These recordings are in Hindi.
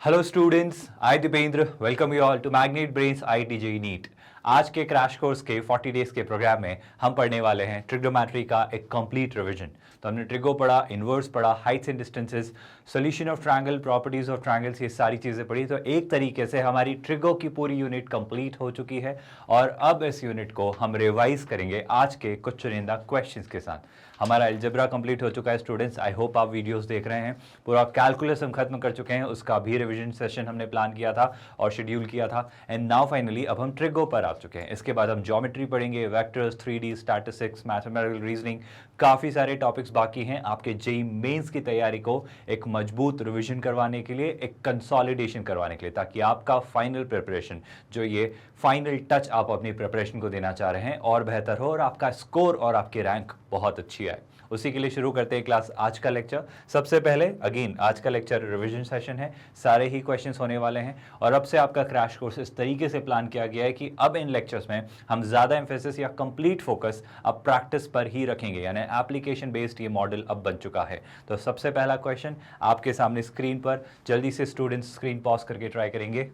Hello students, I Deependra welcome you all to Magnet Brains IIT JEE NEET. आज के क्रैश कोर्स के 40 डेज के प्रोग्राम में हम पढ़ने वाले हैं ट्रिग्नोमेट्री का एक कंप्लीट रिवीजन। तो हमने ट्रिगो पढ़ा, इन्वर्स पढ़ा, Heights and distances, solution of triangle, properties of triangles, ये सारी चीज़ें पढ़ी। तो एक तरीके से हमारी ट्रिगो की पूरी यूनिट कंप्लीट हो चुकी है और अब इस यूनिट को हम रिवाइज करेंगे आज के कुछ चुनिंदा क्वेश्चंस के साथ। हमारा अलजेब्रा कंप्लीट हो चुका है स्टूडेंट्स, आई होप आप वीडियोस देख रहे हैं। पूरा कैलकुलस हम खत्म कर चुके हैं, उसका भी रिवीजन सेशन हमने प्लान किया था और शेड्यूल किया था। एंड नाउ फाइनली अब हम ट्रिगो पर आ चुके हैं। इसके बाद हम ज्योमेट्री पढ़ेंगे, vectors, 3D, statistics, mathematical reasoning, काफ़ी सारे टॉपिक्स बाकी हैं आपके जेईई मेंस की तैयारी को एक मजबूत रिवीजन करवाने के लिए, एक कंसोलिडेशन करवाने के लिए, ताकि आपका फाइनल प्रिपरेशन, जो ये फाइनल टच आप अपनी प्रिपरेशन को देना चाह रहे हैं, और बेहतर हो और आपका स्कोर और आपकी रैंक बहुत अच्छी आए। उसी के लिए शुरू करते हैं क्लास आज का लेक्चर। सबसे पहले अगेन आज का लेक्चर रिवीजन सेशन है, सारे ही क्वेश्चंस होने वाले हैं और अब से आपका क्रैश कोर्स इस तरीके से प्लान किया गया है कि अब इन लेक्चर्स में हम ज़्यादा एम्फेसिस या कंप्लीट फोकस अब प्रैक्टिस पर ही रखेंगे, यानी एप्लीकेशन बेस्ड ये मॉडल अब बन चुका है। तो सबसे पहला क्वेश्चन आपके सामने स्क्रीन पर, जल्दी से स्टूडेंट्स स्क्रीन पॉज करके ट्राई करेंगे।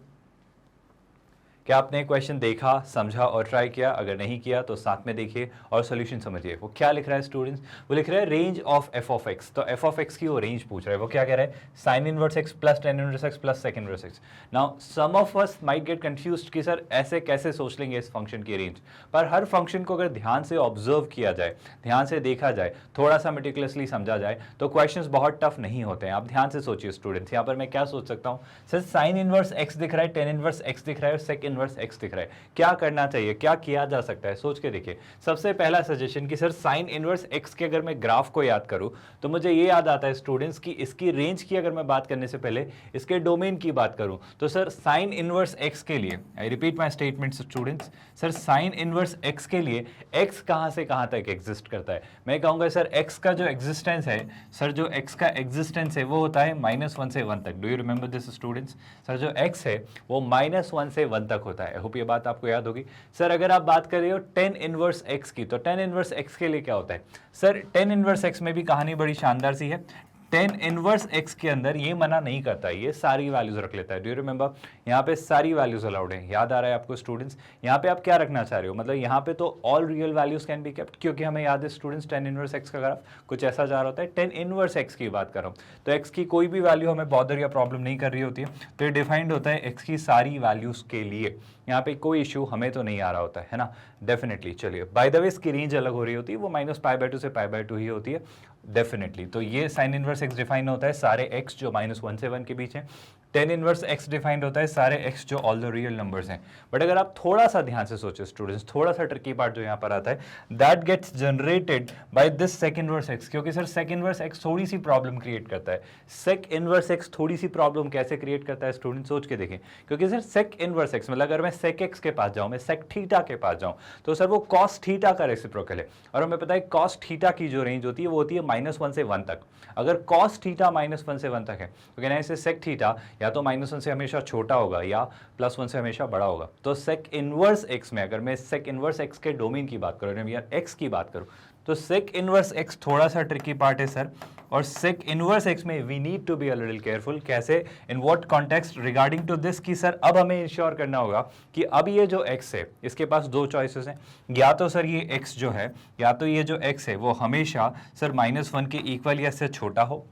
क्या आपने क्वेश्चन देखा, समझा और ट्राई किया? अगर नहीं किया तो साथ में देखिए और सॉल्यूशन समझिए। वो क्या लिख रहा है स्टूडेंट्स? वो लिख रहा है range of F of x. तो एफ ऑफ एक्स की वो रेंज पूछ रहा है। वो क्या कह रहा है? Sine inverse x plus tan inverse x plus sec inverse x. Now some of us might get confused कि सर ऐसे कैसे सोच लेंगे इस फंक्शन की रेंज। पर हर फंक्शन को अगर ध्यान से ऑब्जर्व किया जाए, ध्यान से देखा जाए, थोड़ा सा मेटिकुलसली समझा जाए तो क्वेश्चंस बहुत टफ नहीं होते हैं। आप ध्यान से सोचिए स्टूडेंट्स, यहाँ पर मैं क्या सोच सकता हूँ? सर साइन इनवर्स एक्स दिख रहा है, टेन इनवर्स एक्स दिख रहा है और सेक इनवर्स एक्स दिख रहा है। क्या करना चाहिए, क्या किया जा सकता है? सोच के देखिए। सबसे पहला सजेशन कि सर साइन इनवर्स एक्स के अगर मैं ग्राफ को याद करूं तो मुझे ये याद आता है स्टूडेंट्स कि इसकी रेंज की अगर मैं बात करने से पहले इसके डोमेन की बात करूं तो सर साइन इनवर्स एक्स के लिए, I repeat my statement students, sir sign inverse x के लिए एक्स कहां से कहां तक एग्जिस्ट करता है? मैं कहूंगा सर एक्स का जो एग्जिस्टेंस है, सर जो एक्स का एग्जिस्टेंस है वो होता है -1 से 1 तक। Do you remember this students? Sir जो एक्स है वो -1 से 1 तक होता है। आई होप ये बात आपको याद होगी। सर अगर आप बात कर रहे हो टेन इनवर्स एक्स की, तो टेन इनवर्स एक्स के लिए क्या होता है? सर टेन इनवर्स एक्स में भी कहानी बड़ी शानदार सी है। टेन इनवर्स एक्स के अंदर ये मना नहीं करता, ये सारी वैल्यूज रख लेता है। Do you remember? यहाँ पे सारी वैल्यूज अलाउड है। याद आ रहा है आपको स्टूडेंट्स? यहाँ पे आप क्या रखना चाह रहे हो? मतलब यहाँ पे तो all real values can be kept, क्योंकि हमें याद है स्टूडेंट्स टेन इनवर्स एक्स का ग्राफ कुछ ऐसा जा रहा होता है। टेन इनवर्स एक्स की बात कर रहा हूँ तो एक्स की कोई भी वैल्यू हमें बॉदर या प्रॉब्लम नहीं कर रही होती है, तो ये डिफाइंड होता है एक्स की सारी वैल्यूज के लिए। यहाँ पे कोई इशू हमें तो नहीं आ रहा होता है ना, डेफिनेटली। चलिए, बाय द वे इसकी रेंज अलग हो रही होती है, वो -π/2 से π/2 ही होती है डेफिनेटली। तो ये साइन इनवर्स एक्स डिफाइन होता है सारे एक्स जो -1 से 1 के बीच है। टेन इनवर्स एक्स डिफाइंड होता है सारे एक्स जो ऑल द रियल नंबर्स हैं। बट अगर आप थोड़ा सा ध्यान से सोचे स्टूडेंट्स, थोड़ा सा ट्रिकी पार्ट जो यहाँ पर आता है, that gets generated by this sec inverse x. क्योंकि सर सेक इनवर्स एक्स थोड़ी सी प्रॉब्लम क्रिएट करता है। सेक इनवर्स एक्स थोड़ी सी प्रॉब्लम कैसे क्रिएट करता है स्टूडेंट? सोच के देखें। क्योंकि सर सेक इनवर्स एक्स मतलब अगर मैं सेक एक्स के पास जाऊँ, मैं सेक थीटा के पास जाऊँ, तो सर वो कॉस थीटा का रेसिप्रोकल है। और हमें पता है कॉस थीटा की जो रेंज होती है वो होती है -1 से 1 तक। अगर कॉस थीटा -1 से 1 तक है तो कहना है इसे सेक थीटा या तो -1 से हमेशा छोटा होगा या +1 से हमेशा बड़ा होगा। तो सेक इनवर्स एक्स में अगर मैं सेक इनवर्स एक्स के डोमेन की बात करूँ या एक्स की बात करूँ, तो सेक इनवर्स एक्स थोड़ा सा ट्रिकी पार्ट है सर। और सेक इनवर्स एक्स में we need to be a little careful. कैसे? In what context regarding to this कि सर अब हमें इंश्योर करना होगा कि अब ये जो एक्स है इसके पास दो चॉइसेस हैं। या तो सर ये एक्स जो है, या तो ये जो एक्स है वो हमेशा सर -1 के इक्वल या इससे छोटा हो,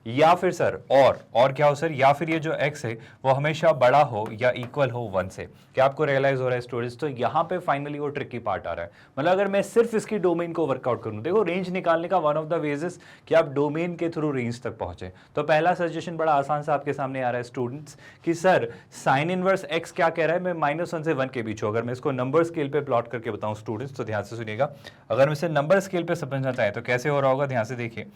या फिर सर और क्या हो सर, या फिर ये जो x है वो हमेशा बड़ा हो या इक्वल हो 1 से। क्या आपको रियलाइज हो रहा है स्टूडेंट्स? तो यहाँ पे फाइनली वो ट्रिकी पार्ट आ रहा है। मतलब अगर मैं सिर्फ इसकी डोमेन को वर्कआउट करूँ, देखो रेंज निकालने का one of the ways is कि आप डोमेन के थ्रू रेंज तक पहुंचे। तो पहला सजेशन बड़ा आसान सा आपके सामने आ रहा है स्टूडेंट्स कि सर साइन इनवर्स एक्स क्या कह रहा है? मैं -1 से 1 के बीच हूँ। अगर मैं इसको नंबर स्केल पे प्लॉट करके बताऊँ स्टूडेंट्स तो ध्यान से सुनिएगा। अगर मैं इसे नंबर स्केल पे समझना चाहें तो कैसे हो रहा होगा? ध्यान से देखिए,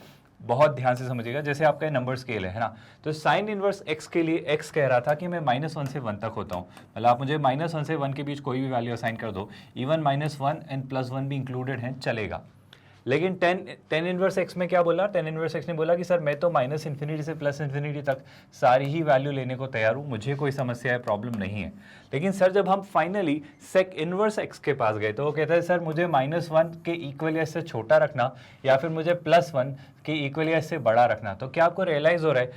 बहुत ध्यान से समझिएगा। जैसे आपका नंबर स्केल है ना, तो साइन इनवर्स एक्स के लिए एक्स कह रहा था कि मैं -1 से 1 तक होता हूँ। मतलब आप मुझे -1 से 1 के बीच कोई भी वैल्यू असाइन कर दो, इवन -1 एंड +1 भी इंक्लूडेड है, चलेगा। लेकिन टेन इनवर्स एक्स में क्या बोला? टेन इनवर्स एक्स ने बोला कि सर मैं तो -∞ से +∞ तक सारी ही वैल्यू लेने को तैयार हूँ, मुझे कोई समस्या है, प्रॉब्लम नहीं है। लेकिन सर जब हम फाइनली सेक इनवर्स एक्स के पास गए तो वो कहता है सर मुझे -1 के इक्वल या इससे छोटा रखना, या फिर मुझे +1 कि इक्वल या इससे बड़ा रखना। तो क्या आपको रियलाइज हो रहा है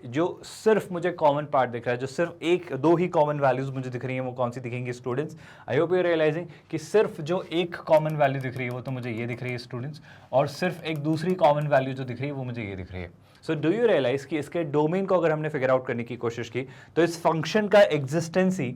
जो सिर्फ मुझे कॉमन पार्ट दिख रहा है, जो सिर्फ एक दो ही कॉमन वैल्यूज मुझे दिख रही हैं, वो कौन सी दिखेंगी students? I hope you realizing कि सिर्फ जो एक कॉमन वैल्यू दिख रही है वो तो मुझे ये दिख रही है स्टूडेंट्स, और सिर्फ एक दूसरी कॉमन वैल्यू जो दिख रही है वो मुझे ये दिख रही है। सो डू यू रियलाइज कि इसके डोमेन को अगर हमने फिगर आउट करने की कोशिश की तो इस फंक्शन का एग्जिस्टेंसी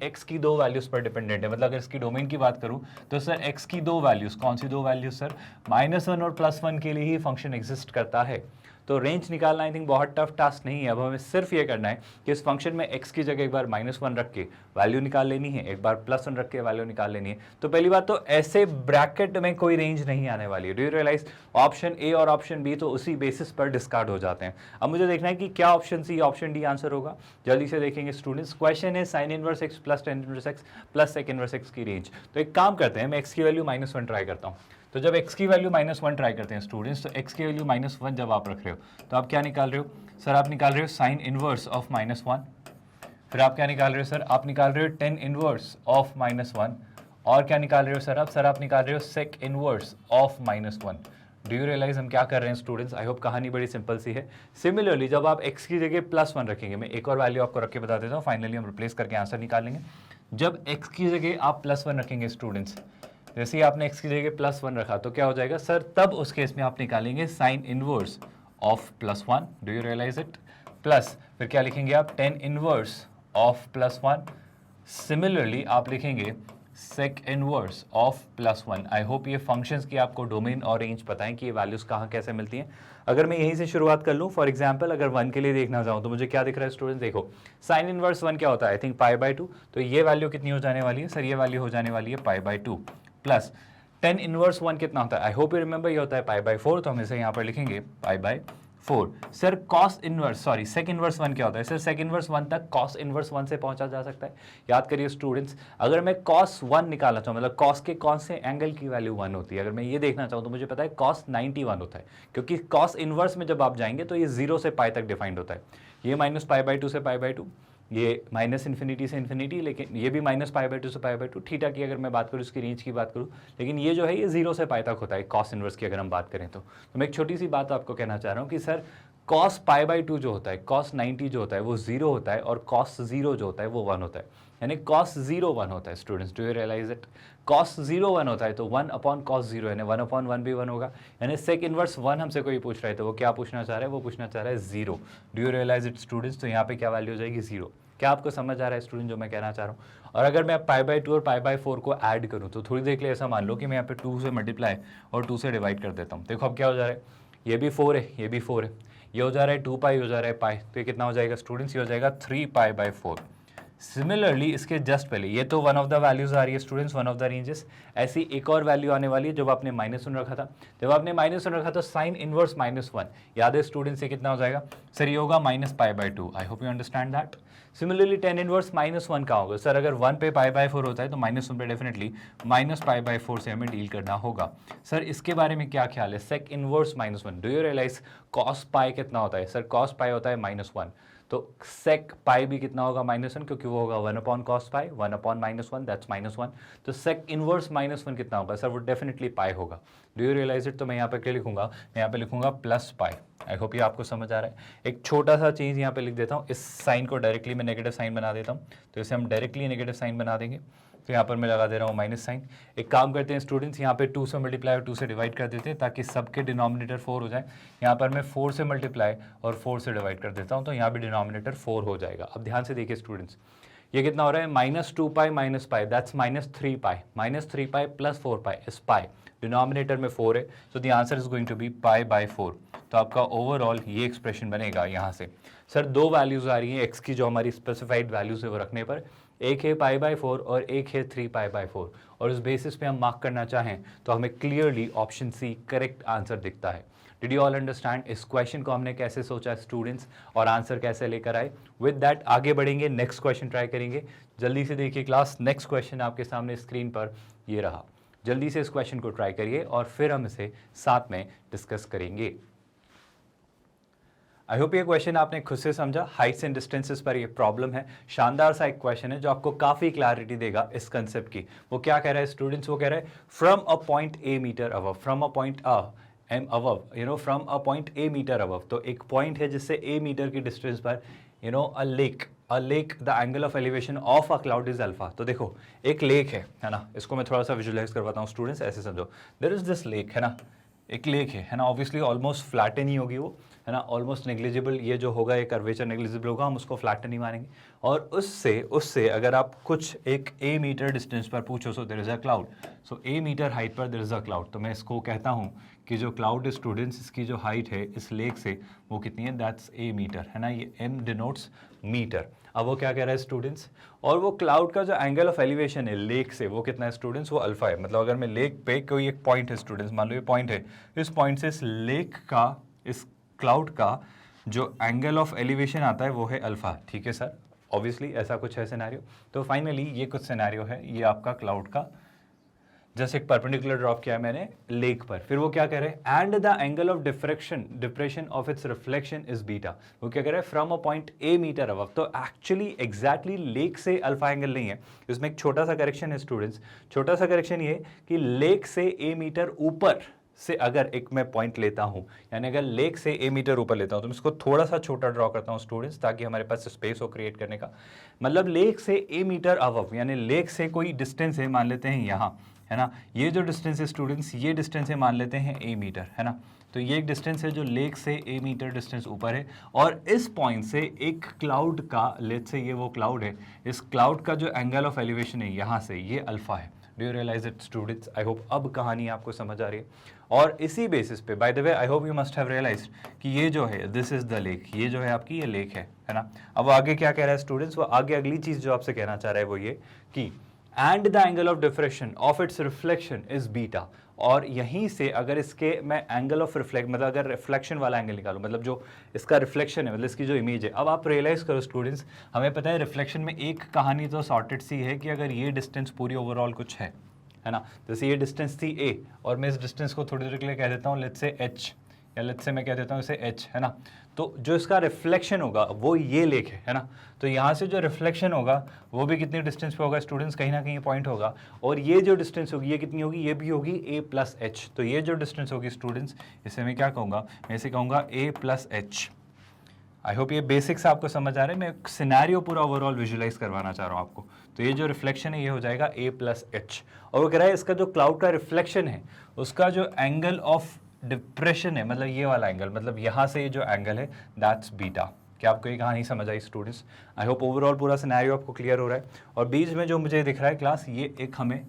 एक्स की दो वैल्यूज पर डिपेंडेंट है। मतलब अगर इसकी डोमेन की बात करूं तो सर एक्स की दो वैल्यूज, कौन सी दो वैल्यूज सर? -1 और +1 के लिए ही फंक्शन एग्जिस्ट करता है। तो रेंज निकालना आई थिंक बहुत टफ टास्क नहीं है। अब हमें सिर्फ ये करना है कि इस फंक्शन में x की जगह एक बार -1 रख के वैल्यू निकाल लेनी है, एक बार +1 रख के वैल्यू निकाल लेनी है। तो पहली बात तो ऐसे ब्रैकेट में कोई रेंज नहीं आने वाली है। Do you realize? Option A और ऑप्शन बी तो उसी बेसिस पर डिस्कार्ड हो जाते हैं। अब मुझे देखना है कि क्या option C option D answer होगा। जल्दी से देखेंगे स्टूडेंट्स। क्वेश्चन है sin inverse x + tan inverse x + sec inverse x की रेंज। तो एक काम करते हैं, मैं x की वैल्यू -1 ट्राई करता हूँ। तो जब x की वैल्यू -1 ट्राई करते हैं स्टूडेंट्स, तो x की वैल्यू -1 जब आप रख रहे हो तो आप क्या निकाल रहे हो सर? आप निकाल रहे हो sin इनवर्स ऑफ -1। फिर आप क्या निकाल रहे हो सर? आप निकाल रहे हो tan इनवर्स ऑफ -1। और क्या निकाल रहे हो सर? आप निकाल रहे हो sec inverse of -1। Do you realize हम क्या कर रहे हैं स्टूडेंट्स? आई होप कहानी बड़ी सिंपल सी है। सिमिलरली जब आप x की जगह +1 रखेंगे, मैं एक और वैल्यू आपको रख के बता देता हूँ, फाइनली हम रिप्लेस करके आंसर निकालेंगे। जब x की जगह आप +1 रखेंगे स्टूडेंट्स, जैसे ही आपने x की जगह +1 रखा तो क्या हो जाएगा सर? तब उस केस में आप निकालेंगे sin inverse of +1। Do you realize it? Plus फिर क्या लिखेंगे आप? tan inverse of +1। सिमिलरली आप लिखेंगे sec inverse of +1। I hope ये फंक्शंस की आपको डोमेन और रेंज पता है कि ये वैल्यूज कहाँ कैसे मिलती हैं। अगर मैं यहीं से शुरुआत कर लूँ, फॉर एग्जांपल अगर 1 के लिए देखना चाहूँ तो मुझे क्या दिख रहा है स्टूडेंट्स? देखो sin इनवर्स 1 क्या होता है? I think π/2। तो ये वैल्यू कितनी हो जाने वाली है सर? ये वैल्यू हो जाने वाली है π/2 प्लस tan इनवर्स 1 कितना होता है? आई होप यू रिमेंबर, ये होता है π/4। तो हम इसे यहाँ पर लिखेंगे π/4। Sir cos inverse sec inverse 1 क्या होता है? सर sec इनवर्स 1 तक cos इनवर्स 1 से पहुंचा जा सकता है। याद करिए स्टूडेंट्स, अगर मैं cos 1 निकालना चाहूँ, मतलब cos के कौन से एंगल की वैल्यू 1 होती है, अगर मैं ये देखना चाहूँ तो मुझे पता है cos 90 1 होता है, क्योंकि cos इनवर्स में जब आप जाएंगे तो ये 0 से π तक डिफाइंड होता है। ये -π/2 से π/2, ये -∞ से इन्फिनिटी, लेकिन ये भी -π/2 से π/2। थीटा की अगर मैं बात करूँ, इसकी रेंज की बात करूँ, लेकिन ये जो है ये 0 से π तक होता है cos इनवर्स की अगर हम बात करें तो मैं एक छोटी सी बात आपको कहना चाह रहा हूँ कि सर cos π/2 जो होता है, cos 90 जो होता है वो 0 होता है, और cos 0 जो होता है वो 1 होता है, यानी cos 0 1 होता है students. Do you realize it? cos 0 1 होता है तो 1/cos 0 यानी 1/1 भी 1 होगा। यानी sec इनवर्स 1 हमसे कोई पूछ रहा है तो वो क्या पूछना चाह रहा है? वो पूछना चाह रहा है 0। Do you realize it students? तो यहाँ पे क्या वैल्यू हो जाएगी? 0। क्या आपको समझ आ रहा है स्टूडेंट जो मैं कहना चाह रहा हूँ? और अगर मैं π/2 और π/4 को ऐड करूँ तो थोड़ी देर के लिए ऐसा मान लो कि मैं यहाँ पे 2 से मल्टीप्लाई और 2 से डिवाइड कर देता हूँ। देखो अब क्या हो जा रहा है? ये भी 4 है, ये भी 4 है, ये हो जा रहा है 2π, हो जा रहा है पाई, तो ये कितना हो जाएगा स्टूडेंट्स? ये हो जाएगा 3π/4। सिमिलरली इसके जस्ट पहले ये तो वन ऑफ द वैल्यूज आ रही है students, one of the ranges. ऐसी एक और वैल्यू आने वाली है जब आपने -1 रखा था। जब आपने -1 रखा तो साइन इनवर्स -1, याद है स्टूडेंट्स ये कितना हो जाएगा सर? ये होगा -π/2। I hope you understand that. Similarly tan inverse -1 का होगा सर? अगर 1 पे π/4 होता है तो -1 पे डेफिनेटली -π/4 से हमें डील करना होगा। सर इसके बारे में क्या ख्याल है? sec inverse -1। Do you realize cos π कितना होता है सर? cos π होता है -1, तो sec पाई भी कितना होगा? -1, क्योंकि वो होगा 1/cos पाई, 1/-1 दैट्स -1। तो sec इनवर्स -1 कितना होगा सर? वो डेफिनेटली पाई होगा। Do you realize it? तो मैं यहाँ पे क्या लिखूंगा? मैं यहाँ पे लिखूंगा +π। आई होप ये आपको समझ आ रहा है। एक छोटा सा चीज़ यहाँ पे लिख देता हूँ, इस साइन को डायरेक्टली मैं नेगेटिव साइन बना देता हूँ, तो इसे हम डायरेक्टली नेगेटिव साइन बना देंगे। तो यहाँ पर मैं लगा दे रहा हूँ माइनस साइन। एक काम करते हैं स्टूडेंट्स, यहाँ पे 2 से मल्टीप्लाई और 2 से डिवाइड कर देते हैं ताकि सबके डिनोमिनेटर 4 हो जाए। यहाँ पर मैं 4 से मल्टीप्लाई और 4 से डिवाइड कर देता हूँ, तो यहाँ भी डिनोमिनेटर 4 हो जाएगा। अब ध्यान से देखिए स्टूडेंट्स, ये कितना हो रहा है? -2π -π, दैट्स -3π, -3π + 4π इज पाई। डिनोमिनेटर में 4 है, so the answer is going to be π/4। तो आपका ओवरऑल ये एक्सप्रेशन बनेगा यहाँ से। सर दो वैल्यूज आ रही हैं एक्स की, जो हमारी स्पेसिफाइड वैल्यूज है वो रखने पर, एक है π/4 और एक है 3π/4, और इस बेसिस पे हम मार्क करना चाहें तो हमें clearly option C correct answer दिखता है। डिड यू ऑल अंडरस्टैंड इस क्वेश्चन को हमने कैसे सोचा स्टूडेंट्स, और आंसर कैसे लेकर आए? विद दैट आगे बढ़ेंगे, नेक्स्ट क्वेश्चन ट्राई करेंगे। जल्दी से देखिए क्लास, नेक्स्ट क्वेश्चन आपके सामने स्क्रीन पर ये रहा। जल्दी से इस क्वेश्चन को ट्राई करिए और फिर हम इसे साथ में डिस्कस करेंगे। आई होप ये क्वेश्चन आपने खुद से समझा। हाइट्स एंड डिस्टेंसेस पर ये प्रॉब्लम है, शानदार सा एक क्वेश्चन है जो आपको काफ़ी क्लैरिटी देगा इस कंसेप्ट की। वो क्या कह रहा है स्टूडेंट्स, वो कह रहा है from a point A meter above, from a point M above, from a point A meter above. तो एक पॉइंट है जिससे ए मीटर की डिस्टेंस पर अ lake the angle of elevation of a cloud is alpha. तो देखो एक लेक है ना, इसको मैं थोड़ा सा विजुलाइज करवाता हूँ स्टूडेंट्स, ऐसे समझो। देयर इज दिस लेक, है ना, एक लेक है ना, ऑब्वियसली ऑलमोस्ट फ्लैटन ही होगी वो, है ना, ऑलमोस्ट नेग्लिजिबल, ये जो होगा ये कर्वेचर नेग्लिजिबल होगा, हम उसको फ्लैटन ही मानेंगे। और उससे अगर आप कुछ एक ए मीटर डिस्टेंस पर पूछो, so there is a cloud, so A meter height पर देयर इज अ क्लाउड, तो मैं इसको कहता हूँ कि जो क्लाउड स्टूडेंट्स, इसकी जो हाइट है इस लेक से वो कितनी है, दैट्स ए मीटर, है ना, ये एम डिनोट्स मीटर। अब वो क्या कह रहा है स्टूडेंट्स, और वो क्लाउड का जो एंगल ऑफ एलिवेशन है लेक से वो कितना है स्टूडेंट्स, वो अल्फा है। मतलब अगर मैं लेक पे कोई एक पॉइंट है स्टूडेंट्स, मान लो ये पॉइंट है, इस पॉइंट से इस लेक का, इस क्लाउड का जो एंगल ऑफ एलिवेशन आता है वो है अल्फा। ठीक है सर, ऑब्वियसली ऐसा कुछ है सिनेरियो। तो फाइनली ये कुछ सिनेरियो है, ये आपका क्लाउड का जस्ट एक परपेंडिकुलर ड्रॉप किया है मैंने लेक पर। फिर वो क्या कह रहे हैं, and the angle of depression of its reflection is beta. वो क्या कह रहे हैं, from a point A meter above. तो एक्चुअली एग्जैक्टली लेक से अल्फा एंगल नहीं है, इसमें एक छोटा सा करेक्शन है स्टूडेंट्स। छोटा सा करेक्शन ये कि लेक से ए मीटर ऊपर से अगर एक मैं पॉइंट लेता हूं, यानी अगर लेक से ए मीटर ऊपर लेता हूं, तो मैं इसको थोड़ा सा छोटा ड्रॉ करता हूं स्टूडेंट्स, ताकि हमारे पास स्पेस हो क्रिएट करने का। मतलब लेक से ए मीटर अबव, यानी लेक से कोई डिस्टेंस है, मान लेते हैं यहाँ, है ना, ये जो डिस्टेंस है स्टूडेंट्स, ये डिस्टेंस है मान लेते हैं ए मीटर, है ना। तो ये एक डिस्टेंस है जो लेक से ए मीटर डिस्टेंस ऊपर है, और इस पॉइंट से एक क्लाउड का, लेट्स से ये वो क्लाउड है, इस क्लाउड का जो एंगल ऑफ एलिवेशन है यहाँ से, ये अल्फा है। Do you realize it students? I hope अब कहानी आपको समझ आ रही है। और इसी बेसिस पे, by the way, I hope you must have realized कि ये जो है, दिस इज द लेक, ये जो है आपकी ये लेक है ना। अब आगे क्या कह रहा है स्टूडेंट्स, वो आगे अगली चीज जो आपसे कहना चाह रहा है वो ये कि and the angle of diffraction of its reflection is beta. और यहीं से अगर इसके मैं एंगल ऑफ रिफ्लेक्ट, मतलब अगर रिफ्लेक्शन वाला एंगल निकालूं, मतलब जो इसका रिफ्लेक्शन है, मतलब इसकी जो इमेज है। अब आप रियलाइज करो स्टूडेंट्स, हमें पता है रिफ्लेक्शन में एक कहानी तो सॉर्टेड सी है कि अगर ये डिस्टेंस पूरी ओवरऑल कुछ है ना, जैसे ये डिस्टेंस थी a, और मैं इस डिस्टेंस को थोड़ी देर के लिए कह देता हूँ लेट्स से h, या लेट्स से मैं कह देता हूँ इसे h, है ना। तो जो इसका रिफ्लेक्शन होगा वो ये लेक है ना। तो यहाँ से जो रिफ्लेक्शन होगा वो भी कितनी डिस्टेंस पे होगा स्टूडेंट्स, कहीं ना कहीं पॉइंट होगा। और ये जो डिस्टेंस होगी ये कितनी होगी, ये भी होगी a प्लस एच। तो ये जो डिस्टेंस होगी स्टूडेंट्स, इसे मैं क्या कहूँगा, मैं इसे कहूँगा a plus H. I hope ये बेसिक्स आपको समझ आ रहे हैं। मैं एक सिनेरियो पूरा ओवरऑल विजुलाइज करवाना चाह रहा हूँ आपको। तो ये जो रिफ्लेक्शन है ये हो जाएगा a प्लस एच। और वो कह रहा है इसका जो क्लाउड का रिफ्लेक्शन है उसका जो एंगल ऑफ डिप्रेशन है, मतलब ये वाला एंगल, मतलब यहाँ से ये जो एंगल है दैट्स बीटा। क्या आपको ये कहानी समझ आई स्टूडेंट्स? आई होप ओवरऑल पूरा सिनेरियो आपको क्लियर हो रहा है। और बीच में जो मुझे दिख रहा है क्लास, ये एक हमें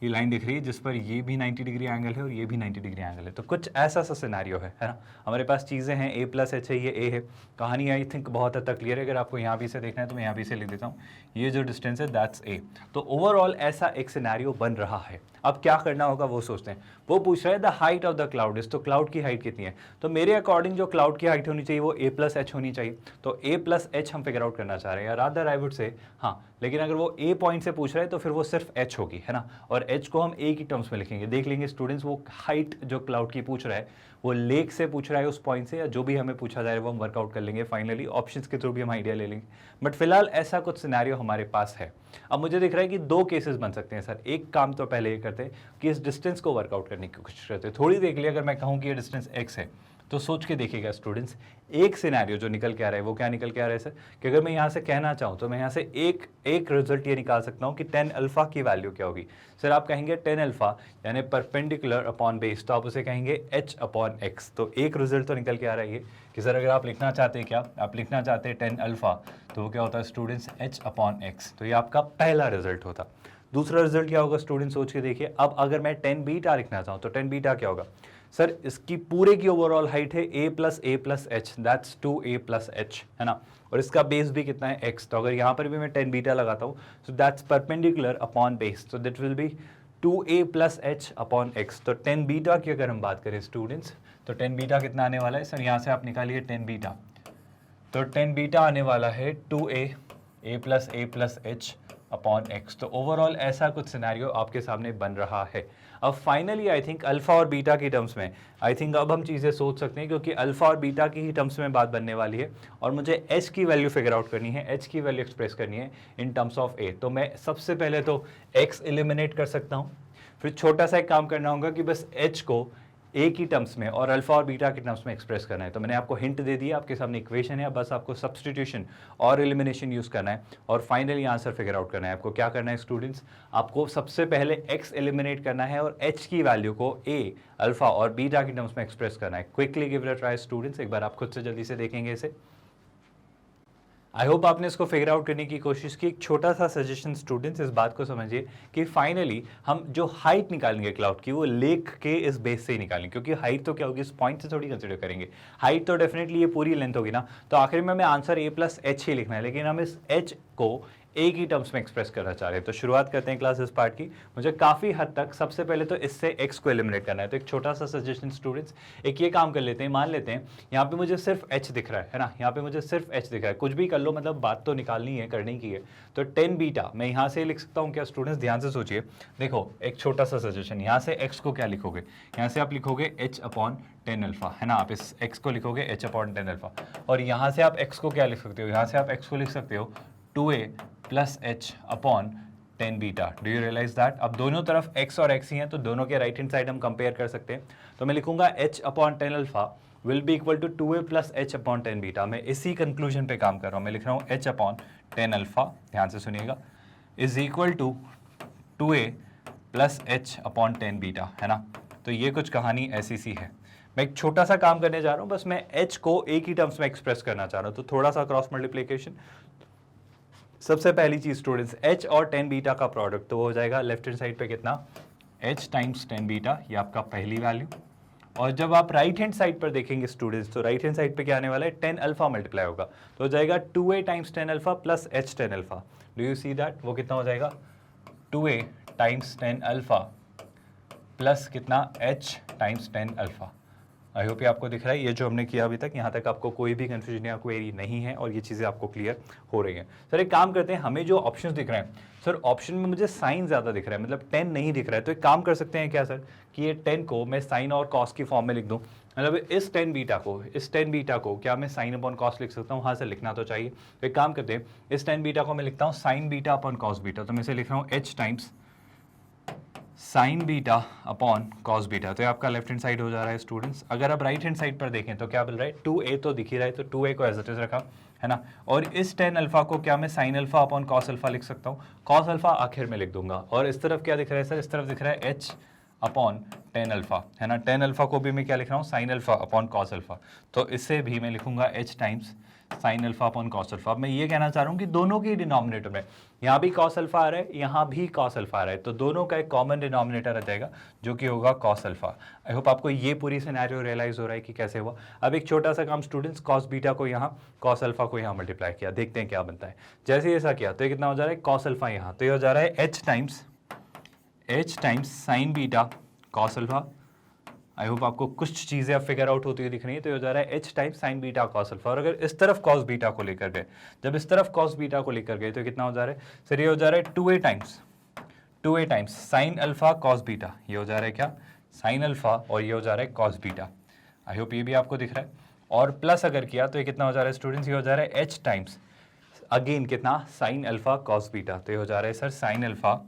ये लाइन दिख रही है जिस पर ये भी 90 डिग्री एंगल है और ये भी 90 डिग्री एंगल है। तो कुछ ऐसा सा सिनेरियो है ना। हमारे पास चीज़ें हैं, a प्लस एच है, ये a है। कहानी आई थिंक बहुत हद तक क्लियर है। अगर आपको यहाँ भी से देखना है तो मैं यहाँ भी से लिख देता हूँ, ये जो डिस्टेंस है दैट्स a। तो ओवरऑल ऐसा एक सिनेरियो बन रहा है। अब क्या करना होगा वो सोचते हैं। वो पूछ रहा है the height of the cloud is, तो क्लाउड की हाइट कितनी है। तो मेरे अकॉर्डिंग जो क्लाउड की हाइट होनी चाहिए वो a प्लस एच होनी चाहिए। तो a प्लस एच हम फिगर आउट करना चाह रहे हैं, या रादर आई वुड से, हाँ, लेकिन अगर वो a पॉइंट से पूछ रहे हैं तो फिर वो सिर्फ h होगी, है ना। और h को हम a की टर्म्स में लिखेंगे। देख लेंगे स्टूडेंट्स, वो हाइट जो क्लाउड की पूछ रहा है वो लेक से पूछ रहा है उस पॉइंट से, या जो भी हमें पूछा जाए वो हम वर्कआउट कर लेंगे फाइनली, ऑप्शंस के थ्रू भी हम आइडिया ले लेंगे। बट फिलहाल ऐसा कुछ सिनेरियो हमारे पास है। अब मुझे दिख रहा है कि दो केसेस बन सकते हैं सर। एक काम तो पहले ये करते हैं कि इस डिस्टेंस को वर्कआउट करने की कोशिश करते हैं। थोड़ी देख लिया, अगर मैं कहूँ कि ये डिस्टेंस x है तो सोच के देखिएगा स्टूडेंट्स, एक सिनेरियो जो निकल के आ रहा है वो क्या निकल के आ रहा है सर, कि अगर मैं यहाँ से कहना चाहूँ तो मैं यहाँ से एक रिजल्ट ये निकाल सकता हूँ कि 10 अल्फा की वैल्यू क्या होगी। सर आप कहेंगे 10 अल्फा यानी परपेंडिकुलर अपॉन बेस, तो आप उसे कहेंगे h अपॉन x। तो एक रिजल्ट तो निकल के आ रहा है ये कि सर अगर आप लिखना चाहते हैं, क्या आप लिखना चाहते हैं 10 अल्फा, तो वो क्या होता है स्टूडेंट्स, h अपॉन x। तो ये आपका पहला रिजल्ट होता। दूसरा रिजल्ट क्या होगा स्टूडेंट, सोच के देखिए। अब अगर मैं 10 बीटा लिखना चाहूँ तो 10 बीटा क्या होगा सर, इसकी पूरे की ओवरऑल हाइट है a plus H, that's 2a plus H, है ना। और इसका बेस भी कितना है x। तो अगर यहाँ पर भी मैं 10 बीटा लगाता हूँ so that's perpendicular upon base, तो that will be 2a plus H upon x। तो 10 बीटा की अगर हम बात करें स्टूडेंट्स, तो 10 बीटा कितना आने वाला है सर, यहाँ से आप निकालिए 10 बीटा। तो 10 बीटा आने वाला है 2a plus H upon x. तो ओवरऑल ऐसा कुछ सिनेरियो आपके सामने बन रहा है। अब फाइनली आई थिंक अल्फा और बीटा की टर्म्स में आई थिंक अब हम चीज़ें सोच सकते हैं, क्योंकि अल्फा और बीटा की ही टर्म्स में बात बनने वाली है और मुझे एच की वैल्यू फिगर आउट करनी है, एच की वैल्यू एक्सप्रेस करनी है इन टर्म्स ऑफ ए। तो मैं सबसे पहले तो एक्स एलिमिनेट कर सकता हूँ, फिर छोटा सा एक काम करना होगा कि बस एच को ए की टर्म्स में और अल्फा और बीटा की टर्म्स में एक्सप्रेस करना है। तो मैंने आपको हिंट दे दिया, आपके सामने इक्वेशन है, बस आपको सब्स्टिट्यूशन और एलिमिनेशन यूज करना है और फाइनली आंसर फिगर आउट करना है। आपको क्या करना है स्टूडेंट्स, आपको सबसे पहले एक्स एलिमिनेट करना है और एच की वैल्यू को ए, अल्फा और बीटा की टर्म्स में एक्सप्रेस करना है। Quickly give it a try students, एक बार आप खुद से जल्दी से देखेंगे इसे। आई होप आपने इसको फिगर आउट करने की कोशिश की। एक छोटा सा सजेशन स्टूडेंट्स, इस बात को समझिए कि फाइनली हम जो हाइट निकालेंगे क्लाउड की वो लेक के इस बेस से ही निकालेंगे, क्योंकि हाइट तो क्या होगी इस पॉइंट से थोड़ी कंसिडर करेंगे, हाइट तो डेफिनेटली ये पूरी लेंथ होगी ना। तो आखिर में हमें आंसर ए प्लस एच ही लिखना है, लेकिन हम इस एच को ए की टर्म्स में एक्सप्रेस करना चाह रहे हैं। तो शुरुआत करते हैं क्लास इस पार्ट की। मुझे काफ़ी हद तक सबसे पहले तो इससे एक्स को एलिमिनेट करना है। तो एक छोटा सा सजेशन स्टूडेंट्स, एक ये काम कर लेते हैं, मान लेते हैं यहाँ पे मुझे सिर्फ एच दिख रहा है ना, यहाँ पे मुझे सिर्फ एच दिख रहा है, कुछ भी कर लो मतलब बात तो निकालनी है, करनी की है। तो 10 बीटा मैं यहाँ से लिख सकता हूँ क्या स्टूडेंट्स, ध्यान से सोचिए। देखो एक छोटा सा सजेशन, यहाँ से एक्स को क्या लिखोगे, यहाँ से आप लिखोगे एच अपॉन 10 अल्फा, है ना, आप इस x को लिखोगे h अपॉन 10 अल्फा। और यहाँ से आप x को क्या लिख सकते हो, यहाँ से आप x को लिख सकते हो 2a plus H upon 10 beta. Do you realize that? अब दोनों तरफ x और x ही हैं, तो दोनों के राइट हैंड साइड हम कंपेयर कर सकते हैं। तो मैं लिखूंगा h upon 10 alpha will be equal to 2a plus H upon 10 beta. मैं इसी कंक्लूजन पे काम कर रहा हूँ, मैं लिख रहा हूँ h अपॉन 10 अल्फा, ध्यान से सुनिएगा, is equal to 2a plus H upon 10 beta, है ना। तो ये कुछ कहानी ऐसी सी है। मैं एक छोटा सा काम करने जा रहा हूँ, बस मैं h को a की टर्म्स में एक्सप्रेस करना चाह रहा हूँ। तो थोड़ा सा क्रॉस मल्टीप्लिकेशन। सबसे पहली चीज स्टूडेंट्स, h और 10 बीटा का प्रोडक्ट, तो वो हो जाएगा लेफ्ट हैंड साइड पे कितना, h टाइम्स 10 बीटा, ये आपका पहली वैल्यू। और जब आप राइट हैंड साइड पर देखेंगे स्टूडेंट्स, तो राइट हैंड साइड पे क्या आने वाला है, 10 अल्फा मल्टीप्लाई होगा, तो हो जाएगा 2a times 10 alpha plus h 10 alpha. Do you see that? वो कितना हो जाएगा, 2a टाइम्स 10 अल्फा प्लस कितना, h times 10 alpha. I hope ये आपको दिख रहा है, ये जो हमने किया अभी तक, यहाँ तक आपको कोई भी कंफ्यूजन या क्वेरी नहीं है और ये चीज़ें आपको क्लियर हो रही हैं। सर एक काम करते हैं, हमें जो ऑप्शंस दिख रहे हैं सर, ऑप्शन में मुझे साइन ज़्यादा दिख रहा है, मतलब 10 नहीं दिख रहा है। तो एक काम कर सकते हैं क्या सर, कि ये 10 को मैं साइन और कॉस की फॉर्म में लिख दूँ, मतलब इस 10 बीटा को क्या मैं साइन अपॉन कॉस लिख सकता हूँ? हाँ सर, लिखना तो चाहिए। तो एक काम करते हैं, इस 10 बीटा को मैं लिखता हूँ sign beta upon cos beta. तो मैं इसे लिख रहा हूँ h times sign beta upon cos beta. तो ये आपका लेफ्ट हैंड साइड हो जा रहा है स्टूडेंट्स। अगर आप राइट हैंड साइड पर देखें तो क्या मिल रहा है, 2a तो दिख ही रहा है, तो 2a को एज इट इज रखा, है ना। और इस 10 अल्फा को क्या मैं sine alpha upon cos alpha लिख सकता हूँ, कॉस अल्फा आखिर में लिख दूंगा। और इस तरफ क्या दिख रहा है सर, इस तरफ दिख रहा है h अपॉन 10 अल्फा, है ना। 10 अल्फा को भी मैं क्या लिख रहा हूँ, sine alpha upon cos alpha. तो इससे भी मैं लिखूंगा h times sine alpha upon cos alpha. मैं ये कहना चाह रहा हूँ कि दोनों के डिनोमिनेटर में, यहाँ भी कॉस अल्फा आ रहा है, यहाँ भी कॉस अल्फा आ रहा है, तो दोनों का एक कॉमन डिनोमिनेटर आ जाएगा जो कि होगा कॉस अल्फा। आई होप आपको ये पूरी सिनेरियो रियलाइज हो रहा है कि कैसे हुआ। अब एक छोटा सा काम स्टूडेंट्स, कॉस बीटा को यहाँ, कॉस अल्फा को यहाँ मल्टीप्लाई किया, देखते हैं क्या बनता है। जैसे ऐसा किया तो ये कितना हो जा रहा है, कॉस अल्फा यहाँ, तो ये हो जा रहा है h times sign beta cos alpha. आई होप आपको कुछ चीज़ें अब फिगर आउट होती हुई दिख रही है। तो ये हो जा रहा है h times sign beta cos alpha. और अगर इस तरफ कॉस बीटा को लेकर गए, जब इस तरफ कॉस बीटा को लेकर गए तो कितना हो जा रहा है सर, ये हो जा रहा है 2a times sine alpha cos beta. ये हो जा रहा है क्या, साइन अल्फा, और ये हो जा रहा है कॉस बीटा। आई होप ये भी आपको दिख रहा है। और प्लस अगर किया तो ये कितना हो जा रहा है स्टूडेंट्स, ये हो जा रहा है h टाइम्स अगेन कितना, साइन अल्फा कॉस बीटा। तो ये हो जा रहा है sir sine alpha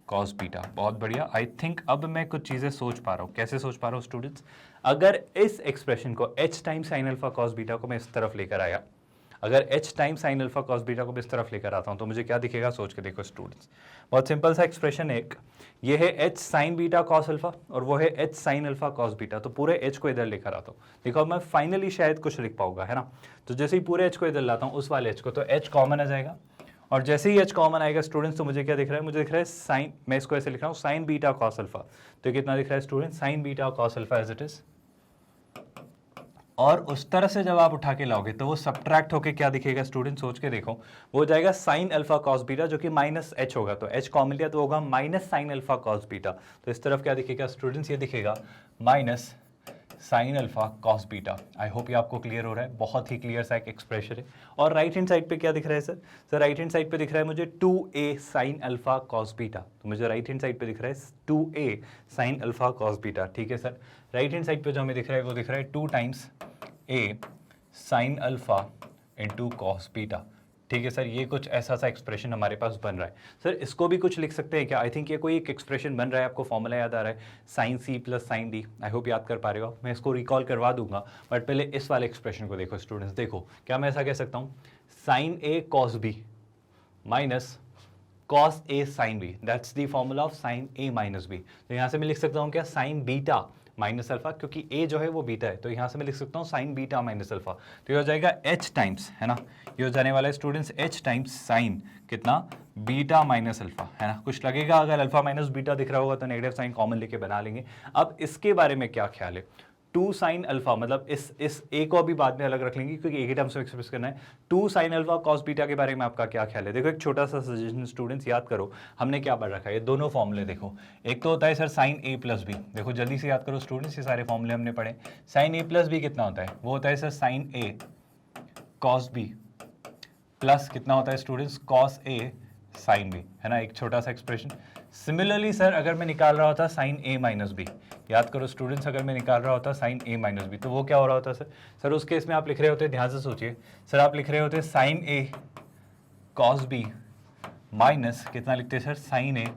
cos beta. बहुत बढ़िया। आई थिंक अब मैं कुछ चीज़ें सोच पा रहा हूँ। कैसे सोच पा रहा हूँ स्टूडेंट्स, अगर इस एक्सप्रेशन को h time sine alpha cos beta को मैं इस तरफ लेकर आया, अगर h time sine alpha cos beta को मैं इस तरफ लेकर आता हूँ तो मुझे क्या दिखेगा, सोच के देखो स्टूडेंट्स। बहुत सिंपल सा एक्सप्रेशन है एक, ये है h sign beta cos alpha और वो है h sine alpha cos beta. तो पूरे h को इधर लेकर आता हूँ, देखो मैं फाइनली शायद कुछ लिख पाऊंगा, है ना। तो जैसे ही पूरे h को इधर लाता हूँ, उस वाले h को, तो h कॉमन आ जाएगा। और जैसे ही h कॉमन आएगा स्टूडेंट्स, तो मुझे क्या दिख रहा है, मुझे दिख रहा है साइन, मैं इसको ऐसे लिख रहा हूँ साइन बीटा कॉस अल्फा। तो कितना दिख रहा है student, sine beta cos alpha as it is. और उस तरह से जब आप उठा के लाओगे तो वो सब्ट्रैक्ट होके क्या दिखेगा स्टूडेंट, सोच के देखो, वो हो जाएगा साइन अल्फा कॉस बीटा, जो कि माइनस h होगा। तो h कॉमन लिया तो होगा minus sine alpha cos beta. तो इस तरफ क्या दिखेगा स्टूडेंट्स, ये दिखेगा minus sine alpha cos beta. I hope ये आपको क्लियर हो रहा है, बहुत ही क्लियर सा एक एक्सप्रेशन है। और राइट हैंड साइड पे क्या दिख रहा है sir? Sir right hand side पे दिख रहा है मुझे 2a sine alpha cos beta. तो मुझे राइट हैंड साइड पे दिख रहा है 2a sine alpha cos beta. ठीक है सर, राइट हैंड साइड पे जो हमें दिख रहा है वो दिख रहा है 2 times a sine alpha into cos beta. ठीक है सर, ये कुछ ऐसा सा एक्सप्रेशन हमारे पास बन रहा है। सर इसको भी कुछ लिख सकते हैं क्या? आई थिंक ये कोई एक एक्सप्रेशन बन रहा है, आपको फॉर्मूला याद आ रहा है sine C plus sine D. I hope याद कर पा रहे हो, मैं इसको रिकॉल करवा दूंगा, बट पहले इस वाले एक्सप्रेशन को देखो स्टूडेंट्स। देखो क्या मैं ऐसा कह सकता हूँ, sine A cos B minus cos A sine B, that's the formula of sine A minus B. तो यहाँ से मैं लिख सकता हूँ क्या, साइन बीटा माइनस अल्फा, क्योंकि ए जो है वो बीटा है, तो यहाँ से मैं लिख सकता हूँ साइन बीटा माइनस अल्फा। तो ये हो जाएगा एच टाइम्स, है ना, ये हो जाने वाला है स्टूडेंट्स एच टाइम्स साइन कितना, बीटा माइनस अल्फा, है ना। कुछ लगेगा अगर अल्फा माइनस बीटा दिख रहा होगा तो नेगेटिव साइन कॉमन लेके बना लेंगे। अब इसके बारे में क्या ख्याल है, 2 साइन अल्फा, मतलब इस ए को अभी बाद में अलग रख लेंगे क्योंकि एक ही टर्म्स में एक्सप्रेस करना है। 2 साइन अल्फा कॉस बीटा के बारे में आपका क्या ख्याल है? देखो एक छोटा सा सजेशन स्टूडेंट्स, याद करो हमने क्या पढ़ रखा है, ये दोनों फॉर्मूले देखो। एक तो होता है सर साइन ए प्लस बी, देखो जल्दी से याद करो स्टूडेंट्स, ये सारे फॉर्मूले हमने पढ़े। साइन ए प्लस बी कितना होता है, वो होता है sir sign A cos B plus कितना होता है students, cos A sine B, है ना, एक छोटा सा एक्सप्रेशन। सिमिलरली सर अगर मैं निकाल रहा होता साइन ए माइनस बी, याद करो स्टूडेंट्स, अगर मैं निकाल रहा होता साइन ए माइनस बी तो वो क्या हो रहा होता सर? सर उस केस में आप लिख रहे होते, ध्यान से सोचिए सर, आप लिख रहे होते sign A cos B minus कितना लिखते हैं सर, साइन ए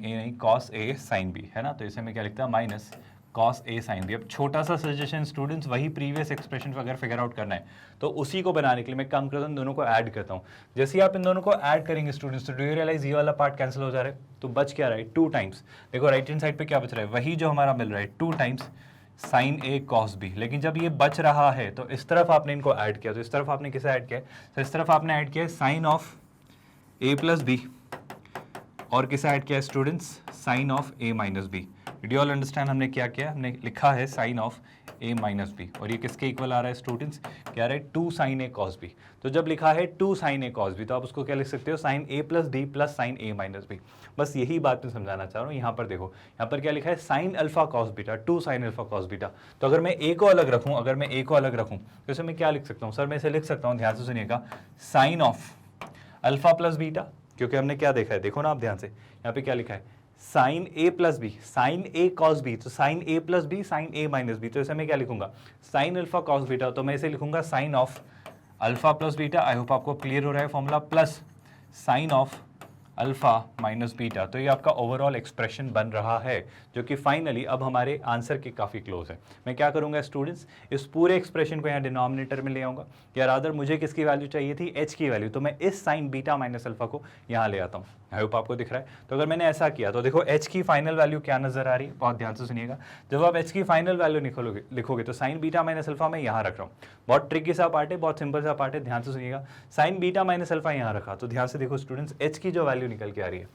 नहीं कॉस ए साइन बी, है ना। तो इसे मैं क्या लिखता, minus cos A sine B. अब छोटा सा सजेशन स्टूडेंट्स, वही प्रीवियस एक्सप्रेशन अगर फिगर आउट करना है तो उसी को बनाने के लिए मैं काम करता हूँ, दोनों को ऐड करता हूँ। जैसे ही आप इन दोनों को ऐड करेंगे स्टूडेंट्स, तो डू यू रियलाइज ये वाला पार्ट कैंसिल हो जा रहा है, तो बच क्या रहा है 2 टाइम्स। देखो राइट हैंड साइड पे क्या बच रहा है, वही जो हमारा मिल रहा है 2 times sign A cos B. लेकिन जब ये बच रहा है तो इस तरफ आपने इनको ऐड किया, तो इस तरफ आपने किसे ऐड किया है, तो इस तरफ आपने ऐड किया है sine of A plus B, और किसे ऐड किया है students, sine of A minus B. Did you all understand हमने क्या किया, हमने लिखा है sine of A minus B, और ये किसके इक्वल आ रहा है स्टूडेंट्स, क्या आ रहा है 2 साइन ए कॉस बी। तो जब लिखा है 2 साइन ए कॉस बी तो आप उसको क्या लिख सकते हो, sign A plus D plus sign A minus B. बस यही बात मैं समझाना चाह रहा हूँ। यहाँ पर देखो, यहाँ पर क्या लिखा है, sine alpha cos beta, 2 sine alpha cos beta. तो अगर मैं ए को अलग रखूँ, तो इसे मैं क्या लिख सकता हूँ सर, मैं इसे लिख सकता हूँ, ध्यान से सुनिएगा, sine of alpha plus beta, क्योंकि हमने क्या देखा है, देखो ना आप ध्यान से, यहाँ पे क्या लिखा है, sign A plus B, sign A cos B, तो sign A plus B sign A minus B, तो इसे मैं क्या लिखूंगा, साइन अल्फा कॉस बीटा, तो मैं इसे लिखूंगा sine of alpha plus beta. I hope आपको क्लियर हो रहा है formula, plus sine of alpha minus beta. तो ये आपका ओवरऑल एक्सप्रेशन बन रहा है, जो कि फाइनली अब हमारे आंसर के काफ़ी क्लोज है। मैं क्या करूंगा स्टूडेंट्स, इस पूरे एक्सप्रेशन को यहाँ डिनोमिनेटर में ले आऊंगा, या रादर मुझे किसकी वैल्यू चाहिए थी, एच की वैल्यू, तो मैं इस साइन बीटा माइनस अल्फा को यहाँ ले आता हूँ। आई होप आपको दिख रहा है। तो अगर मैंने ऐसा किया तो देखो एच की फाइनल वैल्यू क्या नजर आ रही है, बहुत ध्यान से सुनिएगा। जब आप एच की फाइनल वैल्यू लिखोगे तो साइन बीटा माइनस अल्फा मैं यहाँ रख रहा हूँ। बहुत ट्रिकी सा पार्ट है, बहुत सिंपल सा पार्ट है, ध्यान से सुनिएगा। साइन बीटा माइनस अल्फा यहाँ रखा, तो ध्यान से देखो स्टूडेंट्स, एच की जो वैल्यू निकल के आ रही है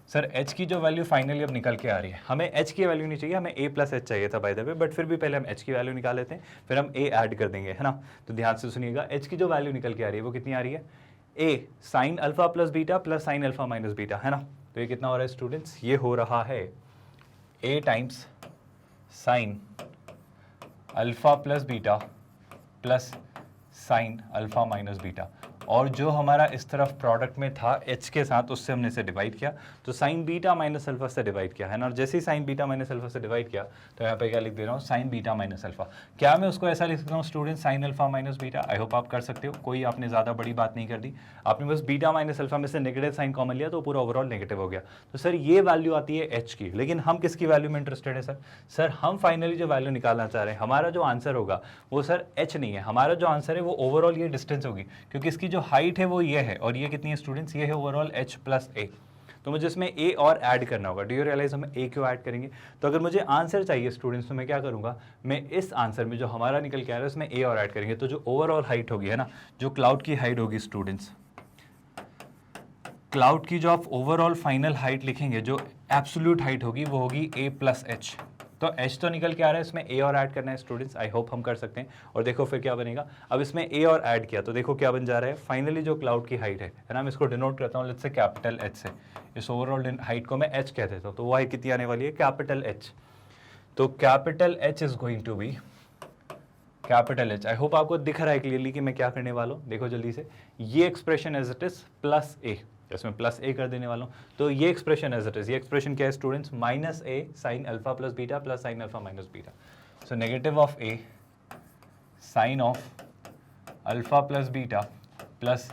सर, एच की जो वैल्यू फाइनली अब निकल के आ रही है, हमें एच की वैल्यू नहीं चाहिए, हमें ए प्लस एच चाहिए था बाय द वे, बट फिर भी पहले हम एच की वैल्यू निकाल लेते हैं, फिर हम ए ऐड कर देंगे, है ना। तो ध्यान से सुनिएगा, एच की जो वैल्यू निकल के आ रही है वो कितनी आ रही है, a sine alpha plus beta plus sine alpha minus beta, है ना। तो ये कितना हो रहा है स्टूडेंट्स, ये हो रहा है a times sine alpha plus beta plus sine alpha minus beta, और जो हमारा इस तरफ प्रोडक्ट में था एच के साथ, उससे हमने इसे डिवाइड किया, तो साइन बीटा माइनस अल्फा से डिवाइड किया, है ना। और जैसे ही साइन बीटा माइनस अल्फा से डिवाइड किया तो यहाँ पे क्या लिख दे रहा हूँ, साइन बीटा माइनस अल्फा। क्या मैं उसको ऐसा लिख सकता हूँ student, sign alpha minus beta? I hope आप कर सकते हो, कोई आपने ज़्यादा बड़ी बात नहीं कर दी, आपने बस बीटा माइनस अल्फा में से नेगेटिव साइन कॉमन लिया तो पूरा ओवरऑल नेगेटिव हो गया। तो सर ये वैल्यू आती है एच की, लेकिन हम किसकी वैल्यू में इंटरेस्टेड है सर हम फाइनली जो वैल्यू निकालना चाह रहे हैं, हमारा जो आंसर होगा वो सर एच नहीं है, हमारा जो आंसर है वो ओवरऑल ये डिस्टेंस होगी, क्योंकि इसकी जो हाइट है वो ये है, और ये कितनी है स्टूडेंट्स, ये है ओवरऑल h प्लस ए। तो मुझे इसमें a और ऐड करना होगा। डू यू रियलाइज हम a क्यों ऐड करेंगे? तो अगर मुझे आंसर चाहिए स्टूडेंट्स तो मैं क्या करूंगा, मैं इस आंसर में जो हमारा निकल के आ रहा है उसमें a और ऐड करेंगे, तो जो ओवरऑल हाइट होगी, है ना, जो क्लाउड की हाइट होगी स्टूडेंट्स, क्लाउड की जो आप ओवरऑल फाइनल हाइट लिखेंगे, जो एब्सोल्यूट हाइट होगी वो होगी a प्लस एच। तो h तो निकल के आ रहा है, इसमें a और ऐड करना है स्टूडेंट्स। आई होप हम कर सकते हैं। और देखो फिर क्या बनेगा, अब इसमें a और ऐड किया तो देखो क्या बन जा रहा है, फाइनली जो क्लाउड की हाइट है ना, मैं इसको डिनोट करता हूँ लेट्स से कैपिटल H से, इस ओवरऑल हाइट को मैं h कह देता हूँ, तो वो हाइट कितनी आने वाली है, कैपिटल H। तो capital H is going to be capital H। I hope आपको दिख रहा है क्लियरली कि मैं क्या करने वाला हूँ। देखो जल्दी से, ये expression as it is plus a, इसमें प्लस ए कर देने वाला हूँ। तो ये एक्सप्रेशन एज इट इज, ये एक्सप्रेशन क्या है students, minus a sine alpha plus beta plus sine alpha minus beta. So negative of a sine of alpha plus beta plus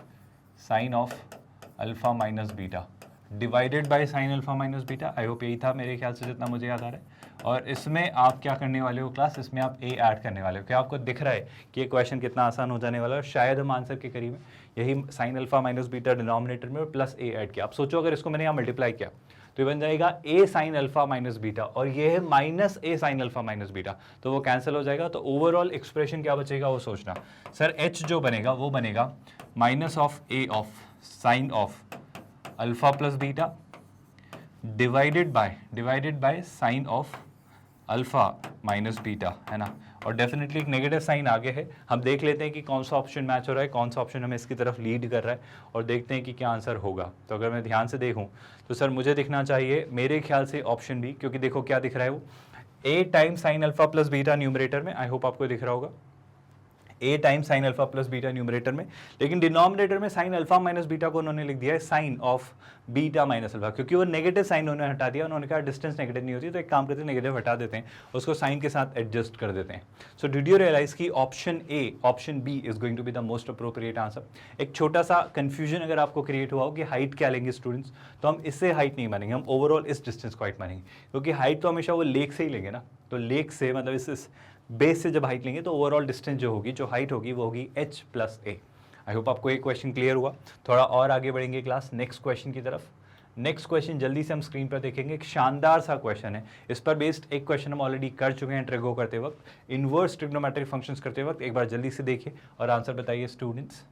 sine of alpha minus beta divided by sine alpha minus beta. I hope यही था मेरे ख्याल से जितना मुझे याद आ रहा है। और इसमें आप क्या करने वाले हो क्लास, इसमें आप ए ऐड करने वाले हो। क्या आपको दिख रहा है कि ये क्वेश्चन कितना आसान हो जाने वाला है? शायद हम आंसर के करीब हैं। यही sign alpha minus beta denominator में और प्लस ए ऐड किया। आप सोचो अगर इसको मैंने यहाँ मल्टीप्लाई किया तो ये बन जाएगा ए साइन अल्फा माइनस बीटा, और ये है minus a sine alpha minus beta, तो वो कैंसिल हो जाएगा। तो ओवरऑल एक्सप्रेशन क्या बचेगा वो सोचना। सर एच जो बनेगा वो बनेगा minus of A of sine of alpha plus beta divided by sign of alpha minus beta, है ना। और डेफिनेटली एक नेगेटिव साइन आगे है। हम देख लेते हैं कि कौन सा ऑप्शन मैच हो रहा है, कौन सा ऑप्शन हमें इसकी तरफ लीड कर रहा है, और देखते हैं कि क्या आंसर होगा। तो अगर मैं ध्यान से देखूं तो सर मुझे दिखना चाहिए मेरे ख्याल से ऑप्शन बी, क्योंकि देखो क्या दिख रहा है वो a times sine alpha plus beta numerator में। आई होप आपको दिख रहा होगा a time sine alpha plus beta numerator में, लेकिन डिनोमिनेटर में साइन अल्फा माइनस बीटा को उन्होंने लिख दिया है sine of beta minus alpha, क्योंकि वो नेगेटिव साइन उन्होंने हटा दिया। उन्होंने कहा डिस्टेंस नेगेटिव नहीं होती, तो एक काम करते हैं नेगेटिव हटा देते हैं, उसको साइन के साथ एडजस्ट कर देते हैं। सो डिड यू रियलाइज कि option A option B is going to be the most appropriate answer. एक छोटा सा कंफ्यूजन अगर आपको क्रिएट हुआ हो कि हाइट क्या लेंगे स्टूडेंट्स, तो हम इससे हाइट नहीं मानेंगे, हम ओवरऑल इस डिस्टेंस को हाइट मानेंगे, क्योंकि हाइट तो हमेशा वो लेक से ही लेंगे ना। तो लेक से मतलब इस बेस से जब हाइट लेंगे तो ओवरऑल डिस्टेंस जो होगी, जो हाइट होगी वो होगी h प्लस ए। आई होप आपको एक क्वेश्चन क्लियर हुआ। थोड़ा और आगे बढ़ेंगे क्लास नेक्स्ट क्वेश्चन की तरफ। नेक्स्ट क्वेश्चन जल्दी से हम स्क्रीन पर देखेंगे, एक शानदार सा क्वेश्चन है। इस पर बेस्ड एक क्वेश्चन हम ऑलरेडी कर चुके हैं ट्रिगो करते वक्त, इनवर्स ट्रिग्नोमेट्रिक फंक्शंस करते वक्त। एक बार जल्दी से देखिए और आंसर बताइए स्टूडेंट्स।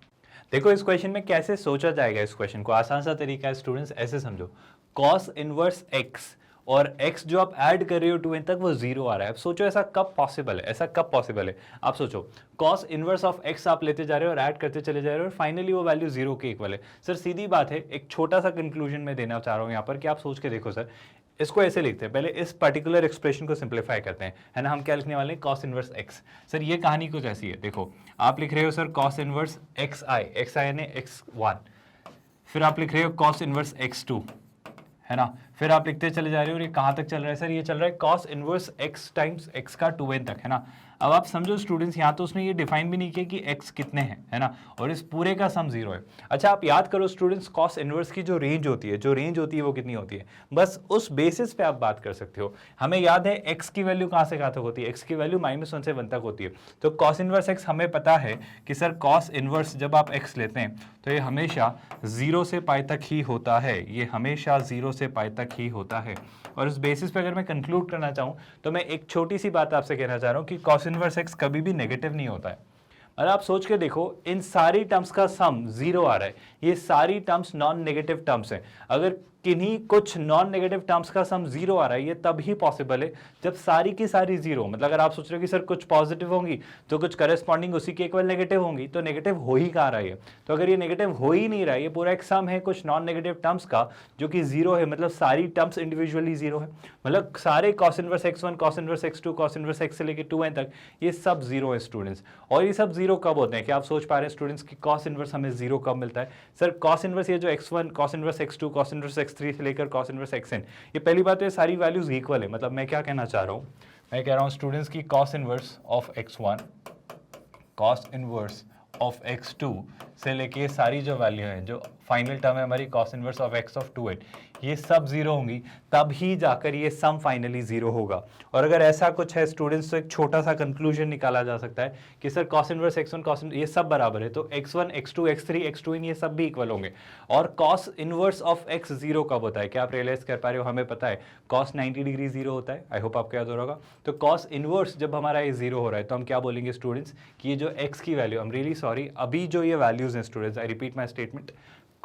देखो इस क्वेश्चन में कैसे सोचा जाएगा, इस क्वेश्चन को आसान सा तरीका है स्टूडेंट्स, ऐसे समझो कॉस इनवर्स एक्स और x जो आप ऐड कर रहे हो 2n तक वो 0 आ रहा है। अब सोचो ऐसा कब पॉसिबल है, ऐसा कब पॉसिबल है। आप सोचो cos इनवर्स ऑफ x आप लेते जा रहे हो और ऐड करते चले जा रहे हो और फाइनली वो वैल्यू 0 के इक्वल है। सर सीधी बात है, एक छोटा सा कंक्लूजन मैं देना चाह रहा हूँ यहाँ पर कि आप सोच के देखो सर, इसको ऐसे लिखते हैं, पहले इस पर्टिकुलर एक्सप्रेशन को सिंप्लीफाई करते हैं, है ना। हम क्या लिखने वाले हैं, cos इनवर्स x। सर ये कहानी कुछ ऐसी है, देखो आप लिख रहे हो सर cos इनवर्स xi यानी x1, फिर आप लिख रहे हो cos इनवर्स x2, है ना। फिर आप लिखते चले जा रहे हो और ये कहाँ तक चल रहा है सर, ये चल रहा है cos inverse x times x का 2n तक, है ना। अब आप समझो स्टूडेंट्स, यहाँ तो उसने ये डिफाइन भी नहीं किया कि x कितने हैं, है ना, और इस पूरे का सम 0 है। अच्छा आप याद करो स्टूडेंट्स, cos इनवर्स की जो रेंज होती है वो कितनी होती है, बस उस बेसिस पे आप बात कर सकते हो। हमें याद है x की वैल्यू कहाँ से कहाँ तक होती है, x की वैल्यू -1 से 1 तक होती है। तो cos इनवर्स x हमें पता है कि सर cos इनवर्स जब आप x लेते हैं तो ये हमेशा 0 से पाई तक ही होता है, ये हमेशा 0 से पाई तक ही होता है। और उस बेसिस पे अगर मैं कंक्लूड करना चाहूँ तो मैं एक छोटी सी बात आपसे कहना चाह रहा हूँ कि cos इनवर्स x कभी भी नेगेटिव नहीं होता है। और आप सोच के देखो, इन सारी टर्म्स का सम 0 आ रहा है, ये सारी टर्म्स नॉन नेगेटिव टर्म्स हैं। अगर किन्हीं कुछ नॉन नेगेटिव टर्म्स का सम 0 आ रहा है, ये तब ही पॉसिबल है जब सारी की सारी 0, मतलब अगर आप सोच रहे हो कि सर कुछ पॉजिटिव होंगी तो कुछ करस्पॉन्डिंग उसी के इक्वल नेगेटिव होंगी, तो नेगेटिव हो ही कहाँ रहा है। तो अगर ये नेगेटिव हो ही नहीं रहा है, ये पूरा एक सम है कुछ नॉन नेगेटिव टर्म्स का जो कि 0 है, मतलब सारी टर्म्स इंडिविजुअली 0 है, मतलब सारे cos inverse x1 cos inverse x2 cos inverse x से लेके 2n तक ये सब 0 है स्टूडेंट्स। और ये सब 0 कब होते हैं, क्या आप सोच पा रहे हैं स्टूडेंट्स कि cos इनवर्स हमें 0 कब मिलता है। सर cos इनवर्स ये जो x1 cos inverse x2 cos inverse x3 से लेकर cos इनवर्स xn, ये पहली बात है सारी वैल्यूज इक्वल है। मतलब मैं क्या कहना चाह रहा हूँ, मैं कह रहा हूँ स्टूडेंट्स की cos inverse of x1 cos inverse of x2 से लेके सारी जो वैल्यू है, जो फाइनल टर्म है हमारी cos inverse of x of 2n, ये सब 0 होंगी, तब ही जाकर ये सम फाइनली 0 होगा। और अगर ऐसा कुछ है स्टूडेंट्स तो एक छोटा सा कंक्लूजन निकाला जा सकता है कि sir cos inverse x1 cos ये सब बराबर है, तो x1 x2 x3 x2n ये सब भी इक्वल होंगे। और cos इनवर्स ऑफ x 0 कब होता है, क्या आप रियलाइज कर पा रहे हो, हमें पता है cos 90 डिग्री 0 होता है। आई होप आपको याद हो रहा होगा। तो cos इनवर्स जब हमारा ये 0 हो रहा है तो हम क्या बोलेंगे स्टूडेंट्स कि ये जो x की value, I am really sorry, अभी जो ये वैल्यूज हैं students, I repeat my statement,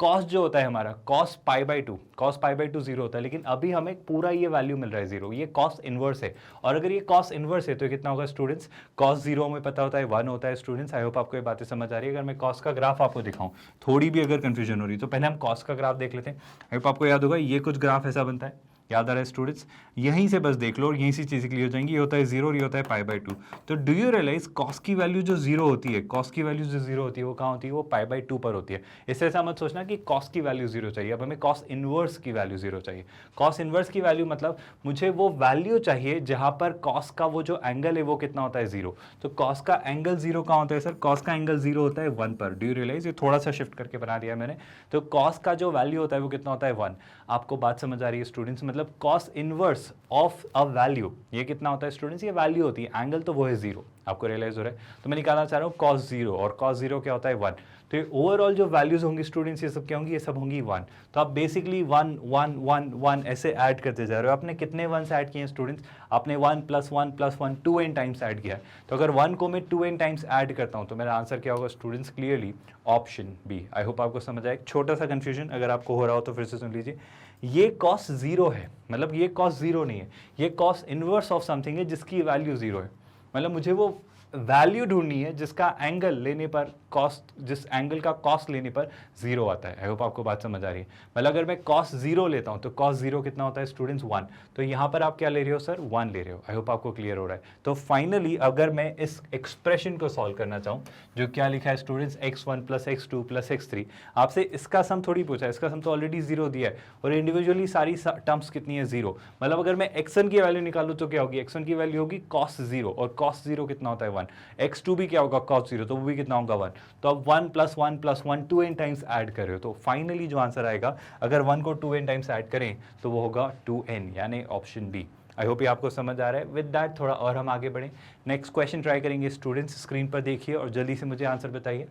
cos जो होता है हमारा cos π/2 0 होता है, लेकिन अभी हमें पूरा ये वैल्यू मिल रहा है 0, ये cos इनवर्स है। और अगर ये cos इनवर्स है तो कितना होगा स्टूडेंट्स, cos 0 में पता होता है 1 होता है स्टूडेंट्स। आई होप आपको ये बातें समझ आ रही है। अगर मैं cos का ग्राफ आपको दिखाऊं, थोड़ी भी अगर कंफ्यूजन हो रही है तो पहले हम cos का ग्राफ देख लेते हैं। आई होप आपको याद होगा ये कुछ ग्राफ ऐसा बनता है, याद आ रहा है स्टूडेंट्स? यहीं से बस देख लो और यहीं से चीज़ें क्लियर हो जाएंगी। ये होता है 0 और ये होता है पाई बाई 2। तो डू यू रियलाइज कॉस की वैल्यू जो 0 होती है, कॉस की वैल्यू जो 0 होती है वो कहाँ होती है? वो पाई बाई 2 पर होती है। इससे ऐसा मत सोचना कि कॉस की वैल्यू 0 चाहिए, अब हमें कॉस इनवर्स की वैल्यू 0 चाहिए। कॉस इनवर्स की वैल्यू मतलब मुझे वो वैल्यू चाहिए जहाँ पर कॉस का वो जो एंगल है वो कितना होता है? 0। तो कॉस का एंगल 0 कहाँ होता है सर? कॉस का एंगल 0 होता है 1 पर। Do you realize? ये थोड़ा सा शिफ्ट करके बना दिया मैंने। तो कॉस का जो वैल्यू होता है वो कितना होता है? 1। आपको बात समझ आ रही है स्टूडेंट्स? मतलब cos inverse of a value ये कितना होता है स्टूडेंट्स? ये वैल्यू होती है, एंगल तो वो है 0। आपको रियलाइज हो रहा है? तो मैं निकालना चाह रहा हूँ कॉस 0, और कॉस 0 क्या होता है? 1। तो ये ओवरऑल जो वैल्यूज होंगी स्टूडेंट्स ये सब क्या होंगी? ये सब होंगी 1। तो आप बेसिकली 1 1 1 1 ऐसे ऐड करते जा रहे हो। आपने कितने 1s ऐड किए हैं स्टूडेंट्स? आपने 1 + 1 + 1 2n टाइम्स ऐड किया है। तो अगर 1 को मैं 2n टाइम्स ऐड करता हूँ तो मेरा आंसर क्या होगा students? Clearly option B. I hope आपको समझ आए। छोटा सा कंफ्यूजन अगर आपको हो रहा हो तो फिर से सुन लीजिए। ये कॉस 0 है, मतलब ये कॉस 0 नहीं है, ये कॉस इनवर्स ऑफ समथिंग है जिसकी वैल्यू 0 है। मतलब मुझे वो वैल्यू ढूंढनी है जिसका एंगल लेने पर कॉस्ट, जिस एंगल का कॉस्ट लेने पर 0 आता है। आई होप आपको बात समझ आ रही है। मतलब अगर मैं कॉस 0 लेता हूं तो कॉस 0 कितना होता है स्टूडेंट्स? 1। तो यहां पर आप क्या ले रहे हो सर? 1 ले रहे हो। आई होप आपको क्लियर हो रहा है। तो फाइनली अगर मैं इस एक्सप्रेशन को सॉल्व करना चाहूं जो क्या लिखा है स्टूडेंट्स? x1 + x2 + x3, आपसे इसका सम थोड़ी पूछा है, इसका सम तो ऑलरेडी 0 दिया है और इंडिविजुअली सारी टर्म्स कितनी है? 0। मतलब अगर मैं x1 की वैल्यू निकालूं तो क्या होगी? x1 की वैल्यू होगी cos 0, और cos 0 कितना होता है? 1। x2 भी क्या होगा? cos 0, तो वो भी कितना होगा? 1। तो अब 1 + 1 + 1 2n टाइम्स ऐड कर रहे हो, तो फाइनली जो आंसर आएगा अगर 1 को 2n टाइम्स ऐड करें तो वो होगा 2n, यानी ऑप्शन बी। आई होप ये आपको समझ आ रहा है। विद दैट थोड़ा और हम आगे बढ़ें, नेक्स्ट क्वेश्चन ट्राई करेंगे स्टूडेंट्स। स्क्रीन पर देखिए और जल्दी से मुझे आंसर बताइए।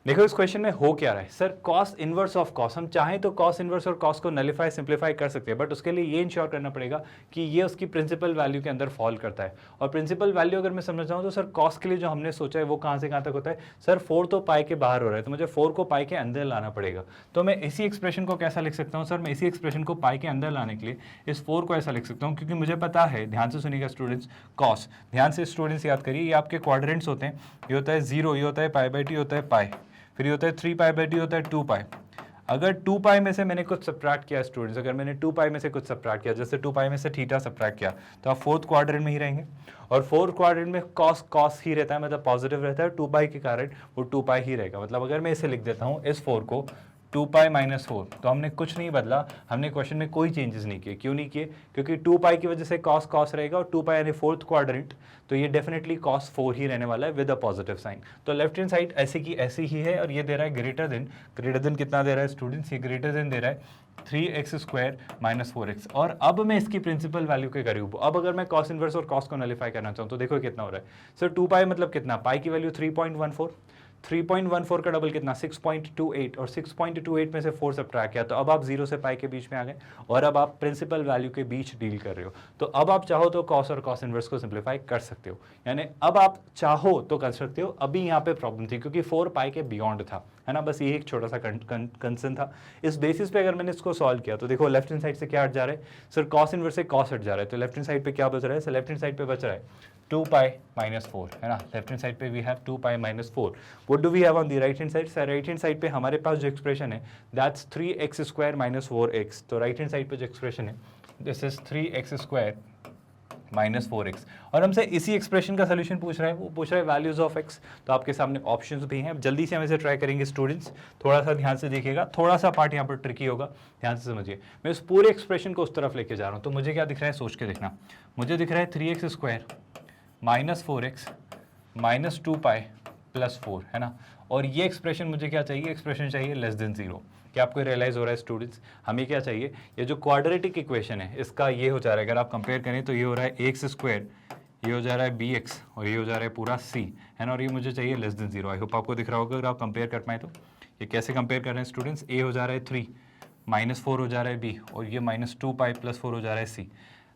देखो इस क्वेश्चन में हो क्या रहा है sir? Cos inverse of cos, हम चाहें तो कॉस इनवर्स और कॉस को नलिफाई सिंप्लीफाई कर सकते हैं, बट उसके लिए ये इंश्योर करना पड़ेगा कि ये उसकी प्रिंसिपल वैल्यू के अंदर फॉल करता है। और प्रिंसिपल वैल्यू अगर मैं समझ चाहूँ तो सर कॉस के लिए जो हमने सोचा है वो कहाँ से कहाँ तक होता है सर? 4 तो पाई के बाहर हो रहा है, तो मुझे 4 को पाई के अंदर लाना पड़ेगा। तो मैं इसी एक्सप्रेशन को कैसा लिख सकता हूँ सर? मैं इसी एक्सप्रेशन को पाई के अंदर लाने के लिए इस 4 को ऐसा लिख सकता हूँ, क्योंकि मुझे पता है, ध्यान से सुनिएगा स्टूडेंट्स, कॉस, ध्यान से स्टूडेंट्स याद करिए, ये आपके क्वाड्रेंट्स होते हैं। ये होता है 0, ये होता है पाई बाई टी, होता है पाई, फिर ये होता है 3 पाई बाई टी, होता है 2 पाई। अगर 2 पाई में से मैंने कुछ सब्ट्रैक्ट किया स्टूडेंट्स, अगर मैंने 2 पाई में से कुछ सब्ट्रैक्ट किया, जैसे 2 पाई में से थीटा सब्ट्रैक्ट किया, तो आप 4th क्वाड्रेंट में ही रहेंगे। और 4th क्वाड्रेंट में कॉस ही रहता है, मतलब पॉजिटिव रहता है। 2 पाई के कारण वो 2 पाई ही रहेगा। मतलब अगर मैं इसे लिख देता हूँ इस 4 को 2 पाई - 4, तो हमने कुछ नहीं बदला, हमने क्वेश्चन में कोई चेंजेस नहीं किए। क्यों नहीं किए? क्योंकि 2 पाई की वजह से कॉस कॉस रहेगा, और 2 पाई यानी 4th क्वाड्रेंट, तो ये डेफिनेटली cos 4 ही रहने वाला है विद अ पॉजिटिव साइन। तो लेफ्ट हैंड साइड ऐसे की ऐसी ही है, और ये दे रहा है ग्रेटर देन कितना दे रहा है स्टूडेंट्स? ये ग्रेटर देन दे रहा है 3x² - 4x। और अब मैं इसकी प्रिंसिपल वैल्यू के करीब हूँ। अब अगर मैं cos इनवर्स और cos को नलिफाई करना चाहूँ तो देखो कितना हो रहा है सर? 2 पाई मतलब कितना? पाई की वैल्यू 3.14, 3.14 का डबल कितना? 6.28, और 6.28 में से 4 सब्ट्रैक्ट किया, तो अब आप 0 से पाई के बीच में आ गए, और अब आप प्रिंसिपल वैल्यू के बीच डील कर रहे हो। तो अब आप चाहो तो कॉस और कॉस इनवर्स को सिंप्लीफाई कर सकते हो, यानी अब आप चाहो तो कर सकते हो। अभी यहाँ पे प्रॉब्लम थी क्योंकि 4 पाई के बियॉन्ड था, है ना, बस ये एक छोटा सा कंसर्न था। इस बेसिस पे अगर मैंने इसको सॉल्व किया तो देखो लेफ्ट हैंड साइड से क्या हट जा रहा है सर? कॉस इनवर्स से कॉस हट जा रहा है, तो लेफ्ट हैंड साइड पे क्या बच रहा है सर? लेफ्ट हैंड साइड पे बच रहा है 2 पाई - 4, है ना। लेफ्ट हैंड साइड पे we have 2 pi - 4। What do we have on the right hand side sir? Right hand side पे हमारे पास जो एक्सप्रेशन है दैट्स 3x² - 4x। तो राइट हैंड साइड पे जो एक्सप्रेशन है दिस इज 3x² - 4x, और हमसे इसी एक्सप्रेशन का सोल्यूशन पूछ रहा है, वो पूछ रहा है वैल्यूज ऑफ x। तो आपके सामने ऑप्शंस भी हैं, जल्दी से हम इसे ट्राई करेंगे स्टूडेंट्स। थोड़ा सा ध्यान से देखिएगा, थोड़ा सा पार्ट यहाँ पर ट्रिकी होगा, ध्यान से समझिए। मैं इस पूरे एक्सप्रेशन को उस तरफ लेके जा रहा हूँ, तो मुझे क्या दिख रहा है सोच के देखना। मुझे दिख रहा है 3x² - 4x - 2 पाई + 4, है ना। और ये एक्सप्रेशन मुझे क्या चाहिए? एक्सप्रेशन चाहिए लेस देन 0। क्या आपको रियलाइज हो रहा है स्टूडेंट्स? हमें क्या चाहिए? ये जो क्वाड्रेटिक इक्वेशन है इसका ये हो जा रहा है, अगर आप कंपेयर करें तो ये हो रहा है x², ये हो जा रहा है bx, और ये हो जा रहा है पूरा c, है ना। और ये मुझे चाहिए लेस देन 0। आई होप आपको दिख रहा होगा अगर आप कंपेयर कर पाए तो। ये कैसे कंपेयर कर रहे हैं स्टूडेंट्स? a हो जा रहा है 3, -4 हो जा रहा है b, और ये -2 पाई + 4 हो जा रहा है c।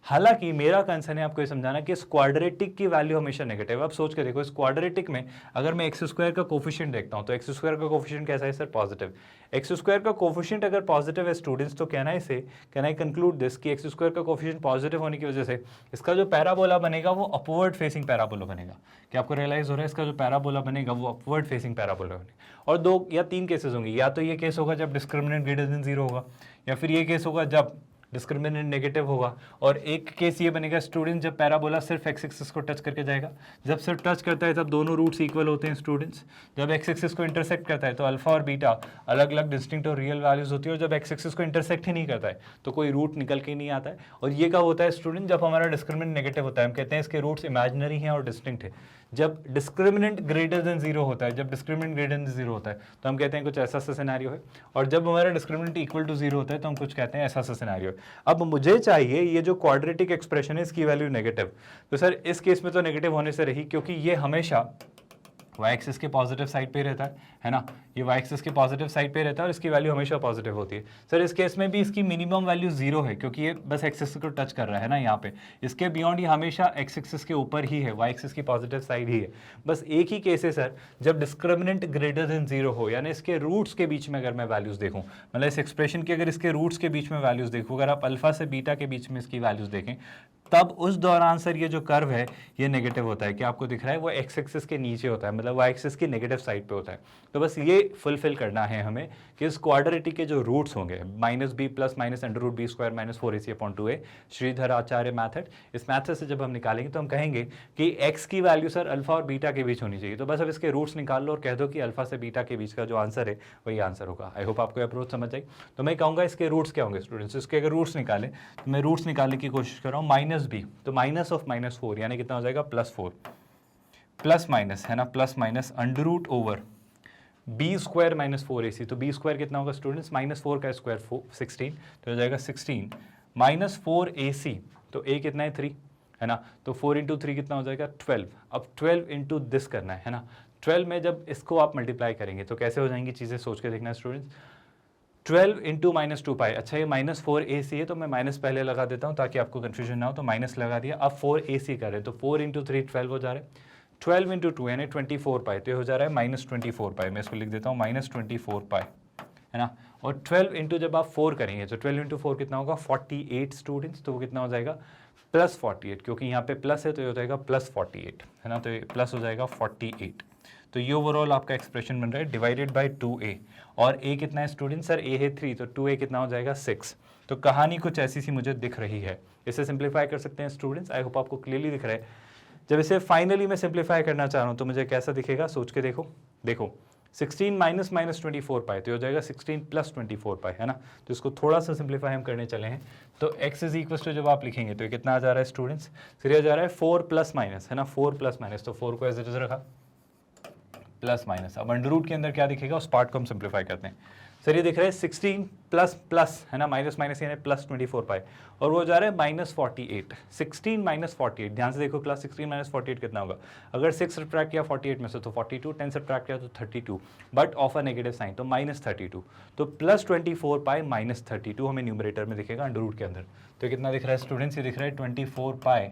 हालांकि मेरा कंसर्न है आपको ये समझाना कि इस क्वाड्रेटिक की वैल्यू हमेशा नेगेटिव है। अब सोच के देखो, इस क्वाड्रेटिक में अगर मैं x² का कोफिशिएंट देखता हूं तो x² का कोफिशिएंट कैसा है सर? पॉजिटिव। x² का कोफिशिएंट अगर पॉजिटिव है स्टूडेंट्स, तो कहना इसे, कैन आई कंक्लूड दिस कि x² का कोफिशिएंट पॉजिटिव होने की वजह से इसका जो पैराबोला बनेगा वो अपवर्ड फेसिंग पैराबोला बनेगा। क्या आपको रियलाइज हो रहा है? इसका जो पैराबोला बनेगा वो अपवर्ड फेसिंग पैराबोला बनेगा। और 2 या 3 केसेस होंगे, या तो ये केस होगा जब डिस्क्रिमिनेंट ग्रेटर देन 0 होगा, या फिर ये केस होगा जब डिस्क्रिमिनेंट नेगेटिव होगा। और एक केस ये बनेगा स्टूडेंट जब पैराबोला सिर्फ एक्स एक्सिस को टच करके जाएगा, जब सिर्फ टच करता है तब दोनों रूट्स इक्वल होते हैं स्टूडेंट्स। जब एक्स एक्सिस को इंटरसेक्ट करता है तो अल्फा और बीटा अलग अलग डिस्टिंक्ट और रियल वैल्यूज होती है, और जब एक्स एक्सिस को इंटरसेक्ट ही नहीं करता है तो कोई रूट निकल के नहीं आता है। और ये कब होता है स्टूडेंट, जब हमारा डिस्क्रिमिनेंट नेगेटिव होता है, हम कहते हैं इसके रूट्स इमेजिनरी हैं और डिस्टिंक्ट है। जब डिस्क्रिमिनेंट ग्रेटर देन जीरो होता है, जब डिस्क्रिमिनेंट ग्रेटर देन जीरो होता है तो हम कहते हैं कुछ ऐसा सा सिनेरियो है, और जब हमारा डिस्क्रिमिनेंट इक्वल टू जीरो होता है तो हम कुछ कहते हैं ऐसा सा सिनेरियो है। अब मुझे चाहिए ये जो क्वाड्रेटिक एक्सप्रेशन है इसकी वैल्यू नेगेटिव, तो सर इस केस में तो नेगेटिव होने से रही, क्योंकि ये हमेशा वाई एक्सिस के पॉजिटिव साइड पे रहता है ना, ये वाई एक्सिस के पॉजिटिव साइड पे रहता है और इसकी वैल्यू हमेशा पॉजिटिव होती है। सर इस केस में भी इसकी मिनिमम वैल्यू जीरो है, क्योंकि ये बस एक्स एक्सिस को टच कर रहा है ना यहाँ पे, इसके बियॉन्ड ये हमेशा एक्स एक्सिस के ऊपर ही है, वाई एक्सिस की पॉजिटिव साइड ही है। बस एक ही केस है सर जब डिस्क्रिमिनेंट ग्रेटर देन जीरो हो, यानी इसके रूट्स के बीच में अगर मैं वैल्यूज देखूँ, मतलब इस एक्सप्रेशन की अगर इसके रूट्स के बीच में वैल्यूज देखूँ, अगर आप अल्फा से बीटा के बीच में इसकी वैल्यूज देखें, तब उस दौरान सर ये जो कर्व है ये नेगेटिव होता है। क्या आपको दिख रहा है, वो एक्स एक्सिस के नीचे होता है, मतलब वाई एक्सिस की नेगेटिव साइड पे होता है। तो बस ये फुलफिल करना है हमें कि इस क्वाड्रेटिक के जो रूट्स होंगे minus b plus minus under root b square minus 4ac/2a Shridhar Acharya method, इस मैथड से जब हम निकालेंगे तो हम कहेंगे कि एक्स की वैल्यू सर अल्फा और बीटा के बीच होनी चाहिए। तो बस अब इसके रूट्स निकाल लो और कह दो कि अल्फा से बीटा के बीच का जो आंसर है वही आंसर होगा। आई होप आपको अप्रोच समझ आई। तो मैं कहूँगा इसके रूट्स क्या होंगे स्टूडेंट्स, इसके अगर रूट्स निकाले तो मैं रूट्स निकालने की कोशिश कर रहा हूँ। माइनस बी तो माइनस ऑफ -4 यानी कितना हो जाएगा +4, प्लस माइनस है ना, plus minus under root over B square minus 4ac, तो बी स्क्वायर कितना होगा स्टूडेंट्स, -4 का स्क्वायर 16, तो हो जाएगा 16 माइनस 4ac, तो a कितना है 3 है ना, तो 4 इंटू 3 कितना हो जाएगा 12। अब 12 इंटू दिस करना है ना, 12 में जब इसको आप मल्टीप्लाई करेंगे तो कैसे हो जाएंगी चीज़ें, सोच के देखना स्टूडेंट्स। 12 इंटू -2π, अच्छा ये -4ac है तो मैं माइनस पहले लगा देता हूँ ताकि आपको कन्फ्यूजन ना हो, तो माइनस लगा दिया। अब 4ac कर रहे हैं तो 4 इंटू 3 12 हो जा रहा है, 12 इंटू 2 यानी 24π, तो ये हो जा रहा है -24π। मैं इसको लिख देता हूँ -24π है ना, और 12 इंटू जब आप 4 करेंगे तो 12 इंटू 4 कितना होगा 48 स्टूडेंट्स, तो वो कितना हो जाएगा +48, क्योंकि यहाँ पे प्लस है तो ये हो जाएगा +48 है ना, तो ये प्लस हो जाएगा 48। तो ये ओवरऑल आपका एक्सप्रेशन बन रहा है डिवाइडेड बाय 2a, और a कितना है स्टूडेंट, सर a है 3 तो 2a कितना हो जाएगा 6। तो कहानी कुछ ऐसी सी मुझे दिख रही है, इसे सिंप्लीफाई कर सकते हैं स्टूडेंट्स। आई होप आपको क्लियरली दिख रहा है। जब इसे फाइनली मैं सिंप्लीफाई करना चाह रहा हूँ तो मुझे कैसा दिखेगा, सोच के देखो। देखो 16 माइनस -24π तो हो जाएगा 16 + 24π है ना, तो इसको थोड़ा सा सिंप्लीफाई हम करने चले हैं। तो x इज इक्वल टू जब आप लिखेंगे तो ये कितना आ जा रहा है स्टूडेंट्स, फिर आ जा रहा है 4 + माइनस है ना, 4 + माइनस, तो 4 को एज इट इज रखा प्लस माइनस। अब अंडर रूट के अंदर क्या दिखेगा उस पार्ट को हम सिंप्लीफाई करते हैं। सर ये दिख रहा है 16 प्लस प्लस है ना, माइनस माइनस यानी +24π, और वो जा रहा है -48, 16 - 48, ध्यान से देखो क्लास 16 - 48 कितना होगा, अगर 6 सब्ट्रैक्ट किया 48 में से तो 42, 10 सब्ट्रैक्ट किया तो 32, but of a negative sign तो -32, तो +24π -32 हमें न्यूमरेटर में दिखेगा अंडर रूट के अंदर। तो ये कितना दिख रहा है स्टूडेंट्स, ये दिख रहा है 24π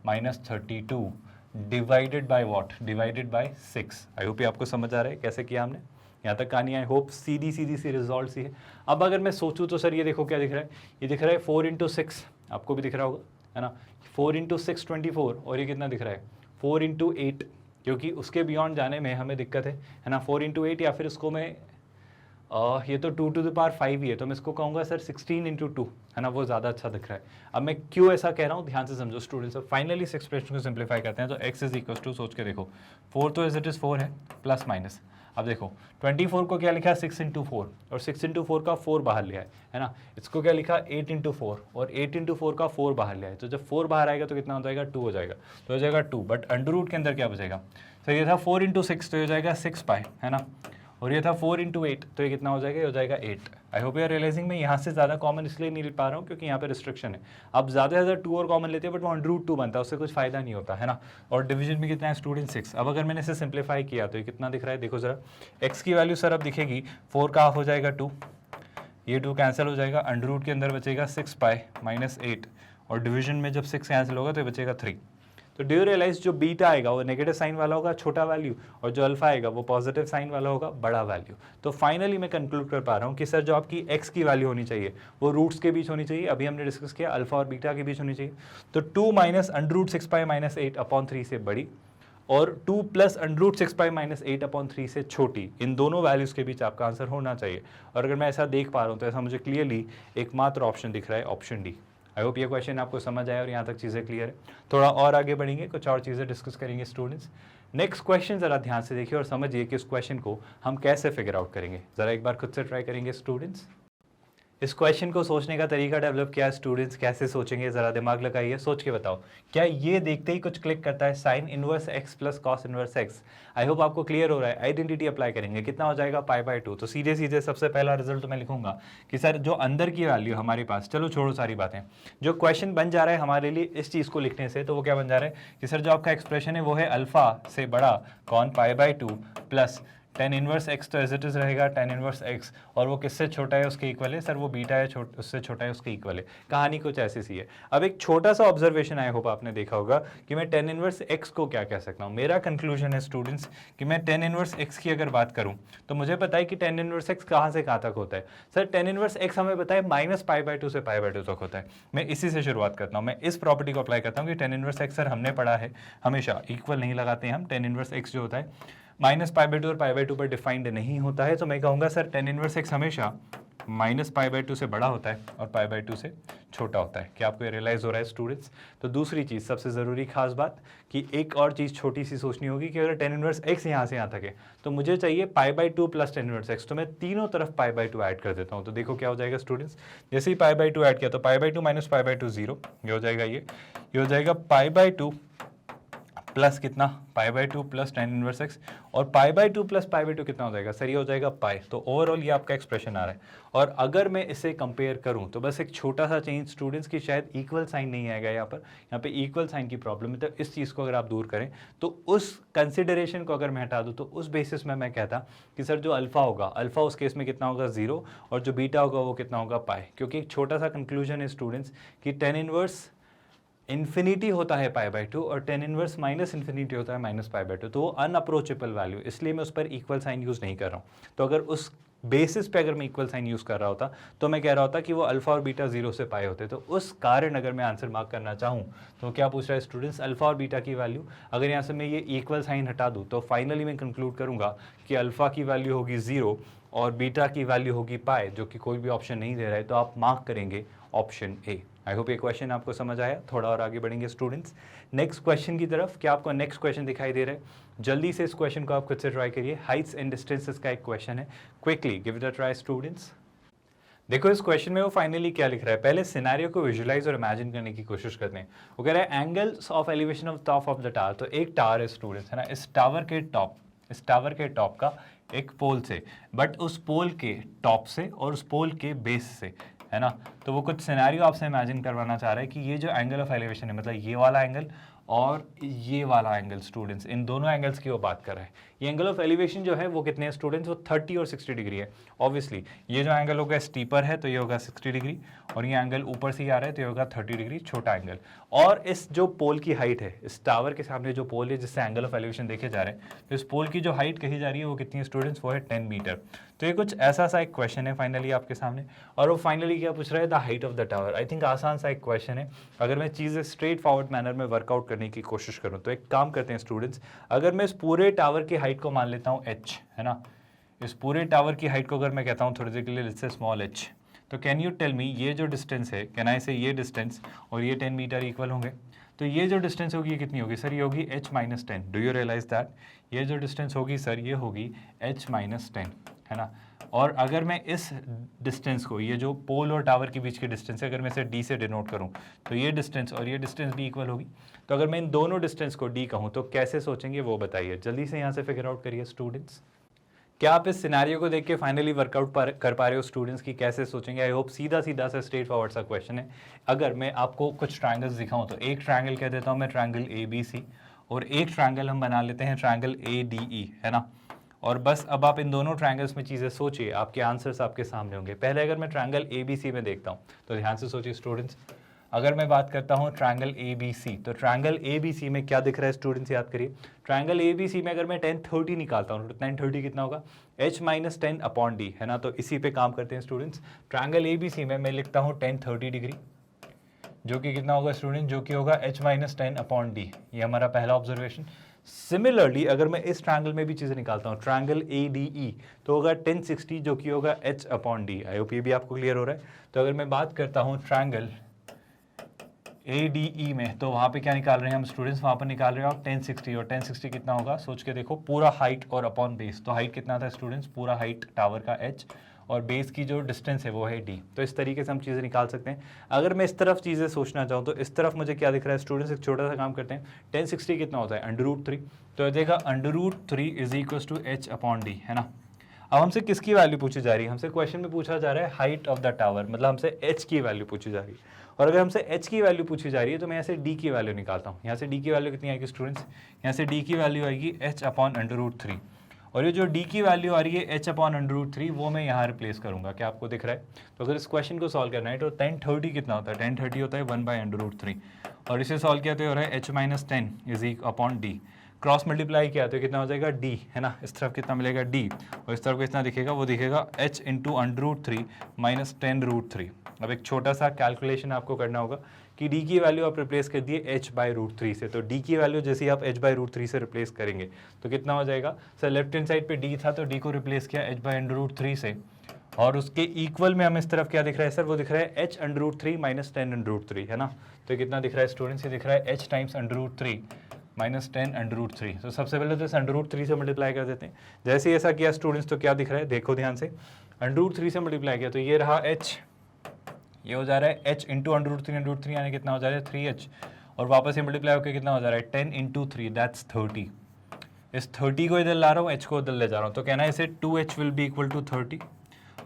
-32 divided by what, divided by 6। I hope ये आपको समझ आ रहा है कैसे किया हमने, यहाँ तक कहानी। I hope Sidhi C resolve सी है। अब अगर मैं सोचूं तो सर ये देखो क्या दिख रहा है, ये दिख रहा है 4 × 6, आपको भी दिख रहा होगा है ना, 4 × 6 24, और ये कितना दिख रहा है 4 × 8, क्योंकि उसके बियॉन्ड जाने में हमें दिक्कत है ना, 4 × 8, या फिर इसको मैं ये तो 2 to the power 5 ही है, तो मैं इसको कहूँगा सर 16 × 2 है ना, वो ज़्यादा अच्छा दिख रहा है। अब मैं क्यों ऐसा कह रहा हूँ ध्यान से समझो स्टूडेंट्स। अब फाइनली इस एक्सप्रेशन को सिंप्लीफाई करते हैं तो x इज इक्वल टू, सोच के देखो 4 तो एज इट इज़ 4 है प्लस माइनस। अब देखो 24 को क्या लिखा है 6 × 4, और 6 × 4 का 4 बाहर लिया है ना, इसको क्या लिखा 8 × 4, और 8 × 4 का 4 बाहर लिया है, तो जब 4 बाहर आएगा तो कितना हो जाएगा 2 हो जाएगा, तो हो जाएगा 2, बट अंडर रूट के अंदर क्या बचेगा, तो ये था 4 × 6 तो ये हो जाएगा 6π है ना, और ये था 4 × 8 तो ये कितना हो जाएगा, ये हो जाएगा 8। I hope you are realizing, मैं यहाँ से ज़्यादा कॉमन इसलिए नहीं ले पा रहा हूँ क्योंकि यहाँ पे रिस्ट्रिक्शन है। अब ज़्यादा से ज़्यादा 2 और कॉमन लेते हैं बट वो √2 बनता है, उससे कुछ फ़ायदा नहीं होता है ना, और डिवीजन में कितना है स्टूडेंट 6। अब अगर मैंने इसे सिंप्लीफाई किया तो ये कितना दिख रहा है, देखो ज़रा x की वैल्यू सर अब दिखेगी 4 का हाफ हो जाएगा 2, ये 2 कैंसिल हो जाएगा, अंडर रूट के अंदर बचेगा 6π -8, और डिवीजन में जब 6 कैंसिल होगा तो ये बचेगा 3। तो डू यू रियलाइज जो बीटा आएगा वो नेगेटिव साइन वाला होगा छोटा वैल्यू, और जो अल्फा आएगा वो पॉजिटिव साइन वाला होगा बड़ा वैल्यू। तो फाइनली मैं कंक्लूड कर पा रहा हूँ कि सर जो आपकी x की वैल्यू होनी चाहिए वो रूट्स के बीच होनी चाहिए, अभी हमने डिस्कस किया अल्फा और बीटा के बीच होनी चाहिए, तो 2 - √6π -8/3 से बड़ी, और 2 प्लस √6 पाई माइनस 8/3 से छोटी, इन दोनों वैल्यूज़ के बीच आपका आंसर होना चाहिए। और अगर मैं ऐसा देख पा रहा हूँ तो ऐसा मुझे क्लियरली एकमात्र ऑप्शन दिख रहा है, ऑप्शन डी। आई होप ये क्वेश्चन आपको समझ आया और यहाँ तक चीज़ें क्लियर है। थोड़ा और आगे बढ़ेंगे, कुछ और चीज़ें डिस्कस करेंगे स्टूडेंट्स। नेक्स्ट क्वेश्चन ज़रा ध्यान से देखिए और समझिए कि इस क्वेश्चन को हम कैसे फिगर आउट करेंगे। ज़रा एक बार खुद से ट्राई करेंगे स्टूडेंट्स। इस क्वेश्चन को सोचने का तरीका डेवलप किया स्टूडेंट्स, कैसे सोचेंगे ज़रा दिमाग लगाइए, सोच के बताओ। क्या ये देखते ही कुछ क्लिक करता है, sine inverse x plus cos inverse x? आई होप आपको क्लियर हो रहा है। आइडेंटिटी अप्लाई करेंगे, कितना हो जाएगा π/2। तो सीधे सीधे सबसे पहला रिजल्ट तो मैं लिखूंगा कि सर जो अंदर की वैल्यू हमारे पास, चलो छोड़ो सारी बातें, जो क्वेश्चन बन जा रहा है हमारे लिए इस चीज़ को लिखने से, तो वो क्या बन जा रहा है कि सर जो आपका एक्सप्रेशन है वो है अल्फा से बड़ा कौन π/2 प्लस tan इनवर्स एक्स, तो एज इट इज रहेगा tan इनवर्स एक्स, और वो किससे छोटा है उसके इक्वल है, सर वो बीटा है उससे छोटा है उसके इक्वल है। कहानी कुछ ऐसी सी है। अब एक छोटा सा ऑब्जर्वेशन आई होप आपने देखा होगा कि मैं tan इनवर्स एक्स को क्या कह सकता हूँ। मेरा कंक्लूजन है स्टूडेंट्स कि मैं tan इनवर्स एक्स की अगर बात करूँ तो मुझे पता है कि tan इनवर्स एक्स कहाँ से कहाँ तक होता है। सर tan इनवर्स एक्स हमें पता है -π/2 से π/2 तक होता है। मैं इसी से शुरुआत करता हूँ, मैं इस प्रॉपर्टी को अप्लाई करता हूँ कि tan इनवर्स एक्स सर हमने पढ़ा है हमेशा इक्वल नहीं लगाते हैं हम। tan इनवर्स एक्स जो होता है -π/2 और π/2 पर डिफाइंड नहीं होता है, तो मैं कहूँगा सर tan इनवर्स एक्स हमेशा -π/2 से बड़ा होता है और π/2 से छोटा होता है। क्या आपको ये रियलाइज़ हो रहा है स्टूडेंट्स? तो दूसरी चीज़, सबसे ज़रूरी खास बात कि एक और चीज़ छोटी सी सोचनी होगी कि अगर tan इनवर्स एक्स यहाँ से यहाँ तक है तो मुझे चाहिए π/2 प्लस tan इनवर्स एक्स, तो मैं तीनों तरफ π/2 ऐड कर देता हूँ। तो देखो क्या हो जाएगा स्टूडेंट्स, जैसे ही π/2 ऐड किया तो π/2 माइनस π/2 0, ये हो जाएगा ये हो जाएगा π/2 प्लस कितना π/2 प्लस tan इनवर्स एक्स, और π/2 प्लस π/2 कितना हो जाएगा सर, ये हो जाएगा पाई। तो ओवरऑल ये आपका एक्सप्रेशन आ रहा है। और अगर मैं इसे कंपेयर करूं तो बस एक छोटा सा चेंज स्टूडेंट्स की, शायद इक्वल साइन नहीं आएगा यहाँ पे इक्वल साइन की प्रॉब्लम है। तो इस चीज़ को अगर आप दूर करें तो उस कंसिडरेशन को अगर मैं हटा दूँ तो उस बेसिस में मैं कहता कि सर जो अल्फा होगा, अल्फा उस केस में कितना होगा 0, और जो बीटा होगा वो कितना होगा पाई। क्योंकि एक छोटा सा कंक्लूजन है स्टूडेंट्स कि tan इनवर्स इन्फिनिटी होता है π/2 और tan इनवर्स माइनस इन्फिनिटी होता है -π/2, तो वो अनअप्रोचेबल वैल्यू, इसलिए मैं उस पर इक्वल साइन यूज़ नहीं कर रहा हूँ। तो अगर उस बेसिस पे अगर मैं इक्वल साइन यूज़ कर रहा होता तो मैं कह रहा होता कि वो अल्फा और बीटा 0 से पाई होते। तो उस कारण अगर मैं आंसर मार्क करना चाहूँ तो क्या पूछ रहा है स्टूडेंट्स, अल्फा और बीटा की वैल्यू, अगर यहाँ से मैं ये इक्वल साइन हटा दूँ तो फाइनली मैं कंक्लूड करूँगा कि अल्फा की वैल्यू होगी 0 और बीटा की वैल्यू होगी पाई, जो कि कोई भी ऑप्शन नहीं दे रहा है, तो आप मार्क करेंगे ऑप्शन ए। आई होप ये क्वेश्चन आपको समझ आया। थोड़ा और आगे बढ़ेंगे स्टूडेंट्स नेक्स्ट क्वेश्चन की तरफ। क्या आपको नेक्स्ट क्वेश्चन दिखाई दे रहा है? जल्दी से इस क्वेश्चन को आप खुद से ट्राई करिए। हाइट्स एंड डिस्टेंसेस का एक क्वेश्चन है, quickly give it a try students. देखो इस क्वेश्चन में वो फाइनली क्या लिख रहा है, पहले सिनेरियो को विजुलाइज और इमेजिन करने की कोशिश करते हैं। वो कह रहा है angles of elevation of top of the tower. तो एक टावर है स्टूडेंट्स, है ना, इस टावर के टॉप का एक पोल से, बट उस पोल के टॉप से और उस पोल के बेस से, है ना, तो वो कुछ सिनेरियो आपसे इमेजिन करवाना चाह रहा है कि ये जो एंगल ऑफ एलिवेशन है, मतलब ये वाला एंगल और ये वाला एंगल स्टूडेंट्स, इन दोनों एंगल्स की वो बात कर रहा है। ये एंगल ऑफ एलिवेशन जो है वो कितने हैं स्टूडेंट्स, वो 30 और 60 डिग्री है। ऑब्वियसली ये जो एंगल होगा स्टीपर है तो ये होगा 60 डिग्री, और ये एंगल ऊपर से ही आ रहा है तो ये होगा 30 डिग्री, छोटा एंगल। और इस जो पोल की हाइट है, इस टावर के सामने जो पोल है जिससे एंगल ऑफ एलिवेशन देखे जा रहे हैं, तो इस पोल की जो हाइट कही जा रही है वो कितनी है स्टूडेंट्स, वो है 10 मीटर। तो ये कुछ ऐसा सा एक क्वेश्चन है फाइनली आपके सामने, और वो फाइनली क्या पूछ रहा है, the height of the tower. I think आसान सा एक क्वेश्चन है। अगर मैं चीज़ें स्ट्रेट फॉरवर्ड मैनर में वर्कआउट करने की कोशिश करूँ तो एक काम करते हैं स्टूडेंट्स, अगर मैं इस पूरे टावर की हाइट को मान लेता हूँ h, है ना, इस पूरे टावर की हाइट को अगर मैं कहता हूँ थोड़ी देर के लिए लेट्स से स्मॉल h, तो कैन यू टेल मी ये जो डिस्टेंस है, कैन आई से ये डिस्टेंस और ये 10 मीटर इक्वल होंगे? तो ये जो डिस्टेंस होगी ये कितनी होगी सर, ये होगी h minus 10। Do you realize that? ये जो डिस्टेंस होगी सर ये होगी h माइनस 10, है ना। और अगर मैं इस डिस्टेंस को, ये जो पोल और टावर के बीच की डिस्टेंस है, अगर मैं इसे d से डिनोट करूं तो ये डिस्टेंस और ये डिस्टेंस d इक्वल होगी। तो अगर मैं इन दोनों डिस्टेंस को d कहूं तो कैसे सोचेंगे वो बताइए, जल्दी से यहाँ से फिगर आउट करिए स्टूडेंट्स। क्या आप इस सिनेरियो को देख के फाइनली वर्कआउट कर पा रहे हो स्टूडेंट्स की कैसे सोचेंगे? आई होप सीधा सीधा सा स्ट्रेट फॉरवर्ड सा क्वेश्चन है। अगर मैं आपको कुछ ट्रायंगल्स दिखाऊं तो एक ट्रायंगल कह देता हूं मैं ट्रायंगल ABC, और एक ट्रायंगल हम बना लेते हैं ट्रायंगल ADE, है ना। और बस अब आप इन दोनों ट्रायंगल्स में चीज़ें सोचिए, आपके आंसर्स आपके सामने होंगे। पहले अगर मैं ट्रायंगल ABC में देखता हूँ तो ध्यान से सोचिए स्टूडेंट्स। अगर मैं बात करता हूँ ट्रायंगल ABC, तो ट्रायंगल ABC में क्या दिख रहा है स्टूडेंट्स, याद करिए। ट्रायंगल ABC में अगर मैं tan 30 निकालता हूँ तो tan 30 कितना होगा, h माइनस 10 अपॉन d, है ना। तो इसी पे काम करते हैं स्टूडेंट्स। ट्रायंगल ABC में मैं लिखता हूँ tan 30 डिग्री, जो कि कितना होगा स्टूडेंट, जो कि होगा h माइनस 10 अपॉन d। ये हमारा पहला ऑब्जर्वेशन। सिमिलरली अगर मैं इस ट्रायंगल में भी चीज़ें निकालता हूँ, ट्रायंगल ADE, तो होगा 1060 जो कि होगा H/D। आई होप ये भी आपको क्लियर हो रहा है। तो अगर मैं बात करता हूँ ट्रायंगल ADE में, तो वहाँ पे क्या निकाल रहे हैं हम स्टूडेंट्स, वहाँ पर निकाल रहे हो आप 1060, और 1060 कितना होगा सोच के देखो, पूरा हाइट और अपॉन बेस। तो हाइट कितना था स्टूडेंट्स, पूरा हाइट टावर का H, और बेस की जो डिस्टेंस है वो है D। तो इस तरीके से हम चीज़ें निकाल सकते हैं। अगर मैं इस तरफ चीज़ें सोचना चाहूँ तो इस तरफ मुझे क्या दिख रहा है स्टूडेंट्स, एक छोटा सा काम करते हैं। 1060 कितना होता है √3, तो देखा √3 इज इक्वल टू H/D, है ना। अब हमसे किसकी वैल्यू पूछी जा रही है, हमसे क्वेश्चन में पूछा जा रहा है हाइट ऑफ द टावर, मतलब हमसे H की वैल्यू पूछी जा रही है। और अगर हमसे H की वैल्यू पूछी जा रही है तो मैं यहाँ से D की वैल्यू निकालता हूँ। यहाँ से D की वैल्यू कितनी आएगी स्टूडेंट्स, यहाँ से D की वैल्यू आएगी H/√3, और ये जो D की वैल्यू आ रही है H/√3 वो मैं यहाँ रिप्लेस करूँगा। क्या आपको दिख रहा है? तो अगर इस क्वेश्चन को सॉल्व करना है तो 1030 कितना होता है, 1030 होता है 1/√3, और इसे सॉल्व किया तो हो रहा है H-10 is upon D। Cross multiply किया तो कितना हो जाएगा D, है ना। इस तरफ कितना मिलेगा D, और इस तरफ कितना दिखेगा, वो दिखेगा H इंटू √3 माइनस 10√3। अब एक छोटा सा कैलकुलेशन आपको करना होगा कि D की वैल्यू आप रिप्लेस कर दिए H/√3 से, तो D की वैल्यू जैसे ही आप H/√3 से रिप्लेस करेंगे तो कितना हो जाएगा सर, लेफ्ट हैंड साइड पे D था तो D को रिप्लेस किया H/√3 से, और उसके इक्वल में हमें इस तरफ क्या दिख रहा है सर, वो दिख रहा है H/√3 माइनस 10√3, है ना। तो कितना दिख रहा है स्टूडेंट्स, ये दिख रहा है H टाइम्स √3 माइनस 10√3। तो सबसे पहले तो इस √3 से मल्टीप्लाई कर देते हैं। जैसे ही ऐसा किया स्टूडेंट्स तो क्या दिख रहा है, देखो ध्यान से, √3 से मल्टीप्लाई किया तो ये रहा H, ये हो जा रहा है H इंटू √3 यानी कितना हो जा रहा है 3H, और वापस ये मल्टीप्लाई होकर कितना हो जा रहा है 10 इंटू 3 दैट्स 30। इस 30 को इधर ला रहा हूँ, H को इधर ले जा रहा हूँ, तो कहना है इसे 2H will be equal to 30,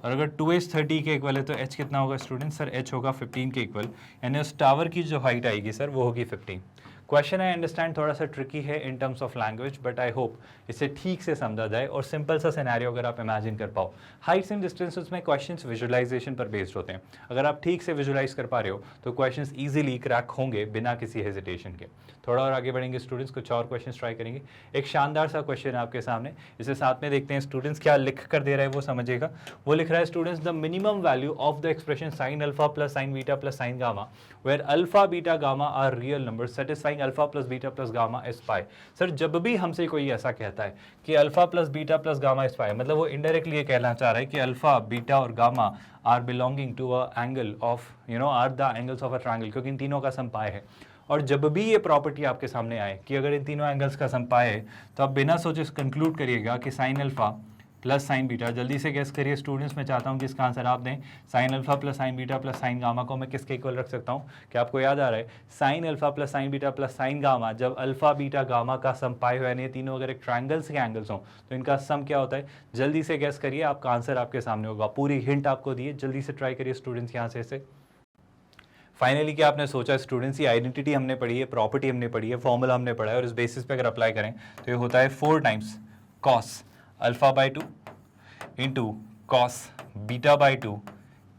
और अगर 2H 30 के इक्वल है तो H कितना होगा स्टूडेंट, सर H होगा 15 के इक्वल, यानी उस टावर की जो हाइट आएगी सर वो होगी 15। क्वेश्चन आई अंडरस्टैंड थोड़ा सा ट्रिकी है in terms of language, but I hope इसे ठीक से समझा जाए और सिंपल सा सिनेरियो अगर आप इमेजिन कर पाओ। हाइट्स एंड डिस्टेंसेस में क्वेश्चंस विजुअलाइजेशन पर बेस्ड होते हैं। अगर आप ठीक से विजुअलाइज कर पा रहे हो तो क्वेश्चंस इजीली क्रैक होंगे बिना किसी हेजिटेशन के। थोड़ा और आगे बढ़ेंगे स्टूडेंट्स, कुछ और क्वेश्चंस ट्राई करेंगे। एक शानदार सा क्वेश्चन है आपके सामने, इसे साथ में देखते हैं स्टूडेंट्स क्या लिख कर दे रहा है वो समझिएगा। वो लिख रहा है students, the minimum value of the expression sine alpha plus sine beta plus sine gamma where alpha beta gamma are real number satisfying alpha plus beta plus gamma is pi. Sir जब भी हमसे कोई ऐसा कहता है कि alpha plus beta plus gamma is pi, मतलब वो इनडायरेक्टली ये कहना चाह रहा है कि अल्फा बीटा और gamma are belonging to a angle of are the angles of a triangle, क्योंकि इन तीनों का सम पाई है। और जब भी ये प्रॉपर्टी आपके सामने आए कि अगर इन तीनों एंगल्स का सम पाई है तो आप बिना सोचे कंक्लूड करिएगा कि sign alpha plus sine beta, जल्दी से गेस करिए स्टूडेंट्स, मैं चाहता हूं कि इसका आंसर आप दें। Sign alpha plus sine beta plus sine gamma को मैं किसके इक्वल रख सकता हूं? क्या आपको याद आ रहा है? Sign alpha plus sine beta plus sine gamma, जब अल्फा बीटा गामा का सम पाई हो, यानी तीनों अगर एक ट्रायंगल्स के एंगल्स हों तो इनका सम क्या होता है? जल्दी से गेस करिए, आपका आंसर आपके सामने होगा। पूरी हिंट आपको दिए, जल्दी से ट्राई करिए स्टूडेंट्स यहाँ से। फाइनली क्या आपने सोचा स्टूडेंट्स, ये आइडेंटिटी हमने पढ़ी है, प्रॉपर्टी हमने पढ़ी है, फॉर्मूला हमने पढ़ा है, और इस बेसिस पे अगर अप्लाई करें तो ये होता है 4 times cos alpha by 2 into cos beta by 2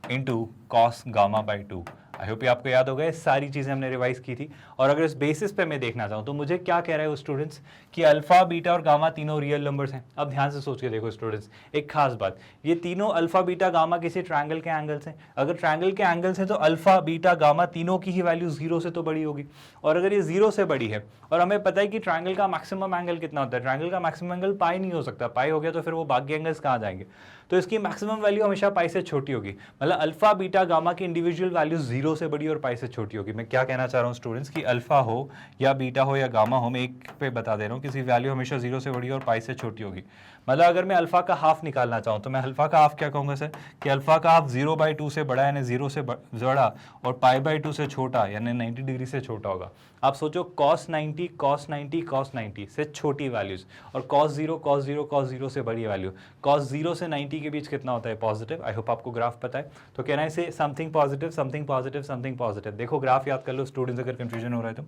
into cos gamma by 2। I hope ये आपको याद होगा, सारी चीज़ें हमने रिवाइज की थी। और अगर इस बेसिस पे मैं देखना चाहूँ तो मुझे क्या कह रहा है वो स्टूडेंट्स कि अल्फा बीटा और गामा तीनों रियल नंबर्स हैं। अब ध्यान से सोच के देखो स्टूडेंट्स, एक खास बात, ये तीनों अल्फा बीटा गामा किसी ट्रायंगल के एंगल्स हैं। अगर ट्रायंगल के एंगल्स हैं तो अल्फा बीटा गामा तीनों की ही वैल्यू 0 से तो बड़ी होगी, और अगर ये 0 से बड़ी है, और हमें पता है कि ट्रायंगल का मैक्सिमम एंगल कितना होता है, ट्रायंगल का मैक्सिमम एंगल पाई नहीं हो सकता, पाई हो गया तो फिर वो बाकी एंगल्स कहाँ जाएंगे, तो इसकी मैक्सिमम वैल्यू हमेशा पाई से छोटी होगी। मतलब अल्फा बीटा गामा की इंडिविजुअल वैल्यू 0 से बड़ी और पाई से छोटी होगी। मैं क्या कहना चाह रहा हूँ स्टूडेंट्स कि अल्फा हो या बीटा हो या गामा हो, मैं एक पे बता दे रहा हूँ, किसी वैल्यू हमेशा 0 से बड़ी और पाई से छोटी होगी। मतलब अगर मैं अल्फा का हाफ निकालना चाहूँ तो मैं अल्फा का हाफ क्या कहूँगा सर, कि अल्फा का हाफ 0/2 से बड़ा यानी 0 से बड़ा और पाई/2 से छोटा यानी 90 डिग्री से छोटा होगा। आप सोचो cos 90 cos 90 cos 90 से छोटी वैल्यूज, और cos 0 cos 0 cos 0 से बड़ी वैल्यू। cos 0 से 90 के बीच कितना होता है? पॉजिटिव। आई होप आपको ग्राफ पता है। तो कहना है इसे something positive something positive something positive. देखो ग्राफ याद कर लो स्टूडेंट्स, अगर कंफ्यूजन हो रहा है तो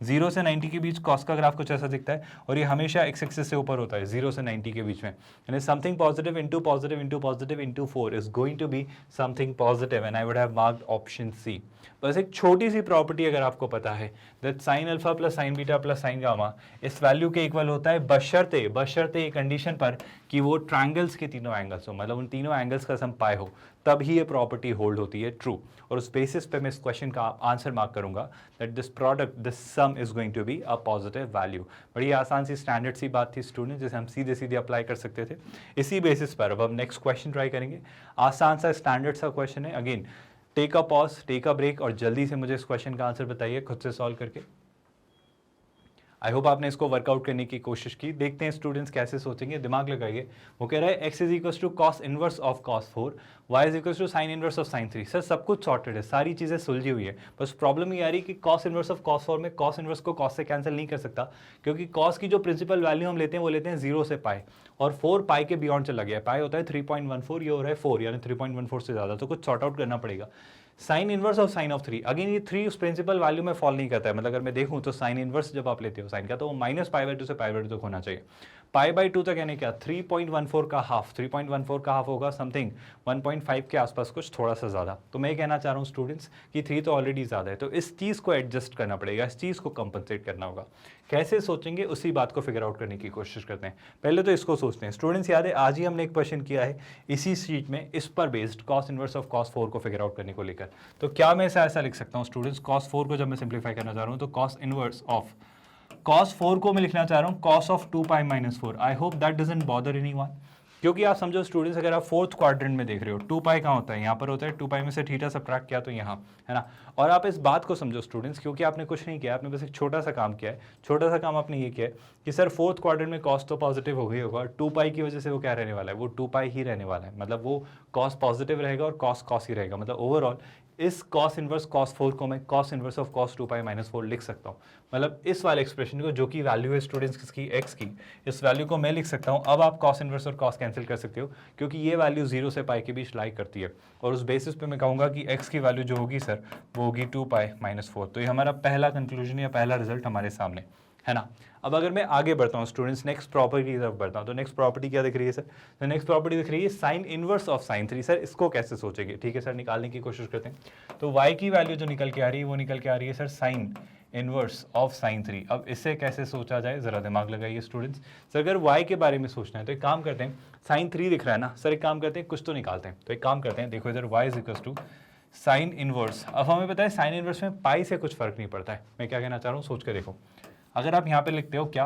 0 से 90 के बीच cos का ग्राफ कुछ ऐसा दिखता है, और ये हमेशा x एक्सिस से ऊपर होता है 0 से 90 के बीच में, यानी something positive into positive into positive into 4 is going to be something positive, and I would have marked option C. बस एक छोटी सी प्रॉपर्टी अगर आपको पता है that sine alpha plus sine beta plus sine gamma इस वैल्यू के इक्वल होता है, बशर्ते ये कंडीशन पर कि वो ट्रायंगल्स के तीनों एंगल्स हो, मतलब उन तीनों एंगल्स का सम पाई हो, तब ही ये प्रॉपर्टी होल्ड होती है ट्रू, और उस बेसिस पे मैं इस क्वेश्चन का आंसर मार्क करूंगा that this product this sum is going to be a positive value. बड़ी आसान सी स्टैंडर्ड सी बात थी स्टूडेंट, जिसे हम सीधे सीधे अप्लाई कर सकते थे। इसी बेसिस पर अब हम नेक्स्ट क्वेश्चन ट्राई करेंगे। आसान सा स्टैंडर्ड सा क्वेश्चन है। Again take a pause, take a break और जल्दी से मुझे इस क्वेश्चन का आंसर बताइए खुद से सॉल्व करके। आई होप आपने इसको वर्कआउट करने की कोशिश की। देखते हैं स्टूडेंट्स कैसे सोचेंगे, दिमाग लगाइए। वो कह रहा है x is equal to cos inverse of cos 4, y is equal to sine inverse of sine 3। Sir सब कुछ सॉर्टेड है, सारी चीज़ें सुलझी हुई है, बस प्रॉब्लम ये आ रही है कि कॉस इनवर्स ऑफ कॉस 4 में कॉस इनवर्स को कॉस से कैंसिल नहीं कर सकता, क्योंकि कॉस की जो प्रिंसिपल वैल्यू हम लेते हैं वो लेते हैं 0 से पाई, और 4 पाई के बियॉन्ड चला गया। पाई होता है 3.14, ये हो रहा है 4, यानी 3.14 से ज़्यादा, तो कुछ सॉर्ट आउट करना पड़ेगा। Sign inverse of sign of 3, again ये 3 उस प्रिंसिपल वैल्यू में फॉल नहीं करता है। मतलब अगर मैं देखूं तो साइन इनवर्स जब आप लेते हो साइन का, तो वो माइनस पाई/2 से पाई/2 तक होना चाहिए। पाई/2 तक यानी क्या, 3.14 का हाफ, 3.14 का हाफ होगा समथिंग 1.5 के आसपास, कुछ थोड़ा सा ज़्यादा। तो मैं कहना चाह रहा हूँ स्टूडेंट्स कि 3 तो ऑलरेडी ज़्यादा है, तो इस चीज़ को एडजस्ट करना पड़ेगा, इस चीज़ को कंपनसेट करना होगा। कैसे सोचेंगे उसी बात को फिगर आउट करने की कोशिश करते हैं। पहले तो इसको सोचते हैं स्टूडेंट्स। याद है आज ही हमने एक क्वेश्चन किया है इसी शीट में, इस पर based cos inverse of cos 4 को फिगर आउट करने को लेकर। तो क्या मैं ऐसा लिख सकता हूँ स्टूडेंट्स, कॉस 4 को जब मैं सिंप्लीफाई करना चाह रहा हूँ तो कॉस इनवर्स ऑफ cos 4 को मैं लिखना चाह रहा हूँ cos of 2 pi minus 4। I hope that doesn't bother anyone, क्योंकि आप समझो स्टूडेंट्स, अगर आप फोर्थ क्वाड्रेंट में देख रहे हो, 2 पाई कहाँ होता है, यहाँ पर होता है। 2 पाई में से थीटा सबट्रैक्ट किया तो यहाँ, है ना। और आप इस बात को समझो स्टूडेंट्स, क्योंकि आपने कुछ नहीं किया, आपने बस एक छोटा सा काम किया है। छोटा सा काम आपने ये किया है कि सर फोर्थ क्वाड्रेंट में कॉस तो पॉजिटिव हो गई होगा, 2 पाई की वजह से वो क्या रहने वाला है, वो 2 पाई ही रहने वाला है। मतलब वो कॉस पॉजिटिव रहेगा और कॉस कॉस ही रहेगा। मतलब ओवरऑल इस कॉस इनवर्स कॉस 4 को मैं cos inverse of cos 2 pi minus 4 लिख सकता हूँ। मतलब इस वाले एक्सप्रेशन को, जो कि वैल्यू है स्टूडेंट्स किसकी, एक्स की, इस वैल्यू को मैं लिख सकता हूँ। अब आप कॉस इनवर्स और कॉस कैंसिल कर सकते हो, क्योंकि ये वैल्यू 0 से पाई के बीच लाई करती है, और उस बेसिस पे मैं कहूँगा कि एक्स की वैल्यू जो होगी सर वो होगी 2 पाई माइनस 4। तो ये हमारा पहला कंक्लूजन या पहला रिजल्ट हमारे सामने है ना। अब अगर मैं आगे बढ़ता हूँ स्टूडेंट्स, नेक्स्ट प्रॉपर्टी की तरफ बढ़ता हूँ, तो नेक्स्ट प्रॉपर्टी क्या दिख रही है सर, तो नेक्स्ट प्रॉपर्टी दिख रही है sine inverse of sine 3। Sir इसको कैसे सोचेंगे, ठीक है सर, निकालने की कोशिश करते हैं। तो y की वैल्यू जो निकल के आ रही है वो निकल के आ रही है sir sign inverse of sine 3। अब इससे कैसे सोचा जाए, जरा दिमाग लगाइए स्टूडेंट्स। सर अगर y के बारे में सोचना है तो एक काम करते हैं, साइन 3 दिख रहा है ना सर, एक काम करते हैं कुछ तो निकालते हैं। तो एक काम करते हैं, देखो इधर y is equal to sine inverse. अब हमें पता है साइन इनवर्स में पाई से कुछ फर्क नहीं पड़ता है। मैं क्या कहना चाह रहा हूँ, सोच के देखो। अगर आप यहाँ पे लिखते हो क्या,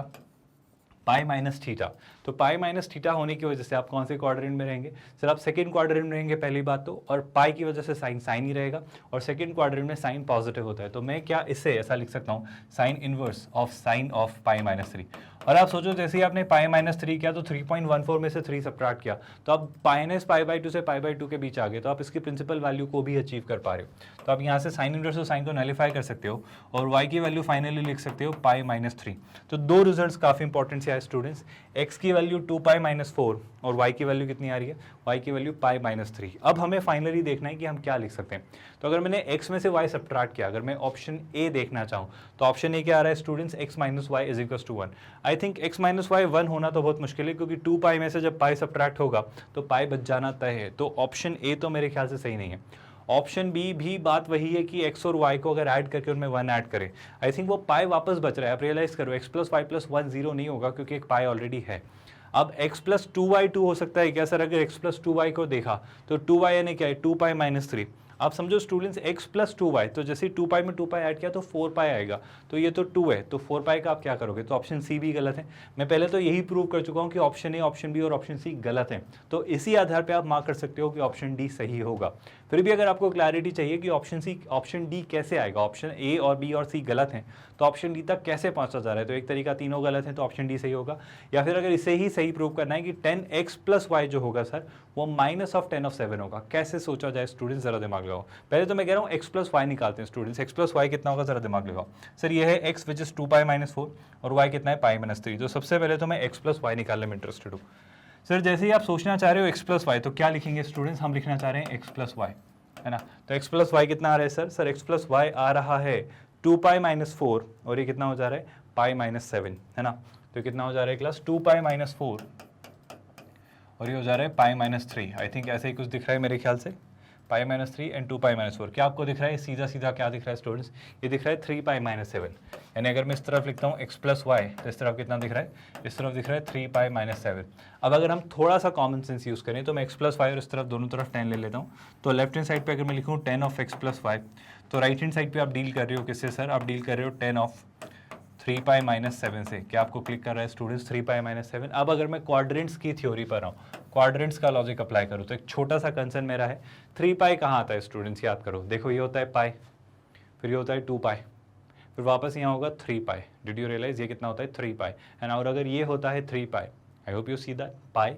पाई माइनस थीटा, तो पाई माइनस थीटा होने की वजह से आप कौन से क्वाड्रेंट में रहेंगे सर, आप सेकंड क्वाड्रेंट में रहेंगे पहली बात तो, और पाई की वजह से साइन साइन ही रहेगा, और सेकंड क्वाड्रेंट में साइन पॉजिटिव होता है। तो मैं क्या इससे ऐसा लिख सकता हूँ, sign inverse of sign of pi minus 3। और आप सोचो जैसे ही आपने पाई माइनस 3 किया तो 3.14 में से 3 सबट्रैक्ट किया, तो आप माइनस पाई/2 से पाई/2 के बीच आ गए, तो आप इसकी प्रिंसिपल वैल्यू को भी अचीव कर पा रहे हो। तो आप यहाँ से साइन इनवर्स और साइन को नलिफाई कर सकते हो, और y की वैल्यू फाइनली लिख सकते हो पाई माइनस 3। तो दो रिजल्ट्स काफी इंपॉर्टेंट से आए स्टूडेंट्स, x की वैल्यू 2 पाई माइनस 4 और y की वैल्यू कितनी आ रही है, y की वैल्यू पाई माइनस 3। अब हमें फाइनली देखना है कि हम क्या लिख सकते हैं। तो अगर मैंने x में से y सबट्रैक्ट किया, अगर मैं ऑप्शन ए देखना चाहूँ तो ऑप्शन ए क्या आ रहा है students, x minus Y is equal to 1। I think x minus Y 1 होना तो बहुत मुश्किल है, क्योंकि 2 पाई में से जब पाई सबट्रैक्ट होगा तो पाई बच जाना तय है। तो ऑप्शन ए तो मेरे ख्याल से सही नहीं है। ऑप्शन बी भी बात वही है कि x और y को अगर ऐड करके उनमें 1 ऐड करें, आई थिंक वो पाई वापस बच रहा है। आप रियलाइज करो, x प्लस वाई प्लस 1 0 नहीं होगा, क्योंकि एक पाई ऑलरेडी है। अब x प्लस 2y2 हो सकता है क्या सर, अगर x प्लस 2y को देखा तो 2y यानी क्या है, 2 पाई माइनस 3। आप समझो स्टूडेंट्स x प्लस 2y, तो जैसे 2 पाई में 2 पाई ऐड किया तो 4 पाई आएगा, तो ये तो 2 है, तो 4 पाई का आप क्या करोगे, तो ऑप्शन सी भी गलत है। मैं पहले तो यही प्रूव कर चुका हूँ कि ऑप्शन ए, ऑप्शन बी और ऑप्शन सी गलत है, तो इसी आधार पे आप मार्क कर सकते हो कि ऑप्शन डी सही होगा। फिर भी अगर आपको क्लैरिटी चाहिए कि ऑप्शन सी ऑप्शन डी कैसे आएगा, ऑप्शन ए और बी और सी गलत हैं तो ऑप्शन डी तक कैसे पहुंचा जा रहा है, तो एक तरीका तीनों गलत है तो ऑप्शन डी सही होगा। या फिर अगर इसे ही सही प्रूव करना है कि 10x प्लस वाई जो होगा सर वो माइनस ऑफ 10 ऑफ 7 होगा। कैसे सोचा जाए स्टूडेंट्स, जरा दिमाग लगाओ। पहले तो मैं कह रहा हूँ x प्लस वाई निकालते हैं स्टूडेंट्स, x प्लस वाई कितना होगा जरा दिमाग लगाओ। सर ये है x which is 2 pi minus 4 और y कितना है पाई माइनस 3। तो सबसे पहले तो मैं x प्लस वाई निकालने में इंटरेस्टेड हूँ। सर जैसे ही आप सोचना चाह रहे हो x प्लस वाई, तो क्या लिखेंगे स्टूडेंट्स, हम लिखना चाह रहे हैं x प्लस वाई, है ना। तो x प्लस वाई कितना आ रहा है sir, sir x plus y आ रहा है 2 पाई माइनस 4 और ये कितना हो जा रहा है पाई माइनस 7, है ना। तो कितना हो जा रहा है क्लास 2 पाई माइनस 4 और ये हो जा रहा है पाई माइनस 3। आई थिंक ऐसे ही कुछ दिख रहा है मेरे ख्याल से, pi minus 3 and 2 pi minus 4। क्या आपको दिख रहा है सीधा सीधा क्या दिख रहा है स्टूडेंट्स? ये दिख रहा है 3 पाई माइनस 7। यानी अगर मैं इस तरफ लिखता हूँ x प्लस वाई तो इस तरफ कितना दिख रहा है? इस तरफ दिख रहा है 3 पाई माइनस 7। अब अगर हम थोड़ा सा कॉमन सेंस यूज़ करें तो मैं x प्लस वाई और इस तरफ दोनों तरफ 10 ले लेता हूँ। तो लेफ्ट हैंड साइड पे अगर मैं लिखूँ 10 ऑफ x प्लस वाई, तो राइट हैंड साइड पे आप डील कर रहे हो किससे सर? आप डील कर रहे हो 10 ऑफ 3 पाई माइनस 7 से। क्या आपको क्लिक कर रहा है स्टूडेंट्स? 3 pi minus 7। अब अगर मैं क्वाड्रेंट्स की थ्योरी पर आऊँ, क्वाड्रेंट्स का लॉजिक अप्लाई करूँ, तो एक छोटा सा कंसर्न मेरा है 3 पाई कहाँ आता है स्टूडेंट्स? याद करो, देखो ये होता है पाई, फिर ये होता है 2 पाई, फिर वापस यहाँ होगा 3 पाई। डिड यू रियलाइज ये कितना होता है? 3 पाई। एंड और अगर ये होता है 3 pi, I hope you see that, pi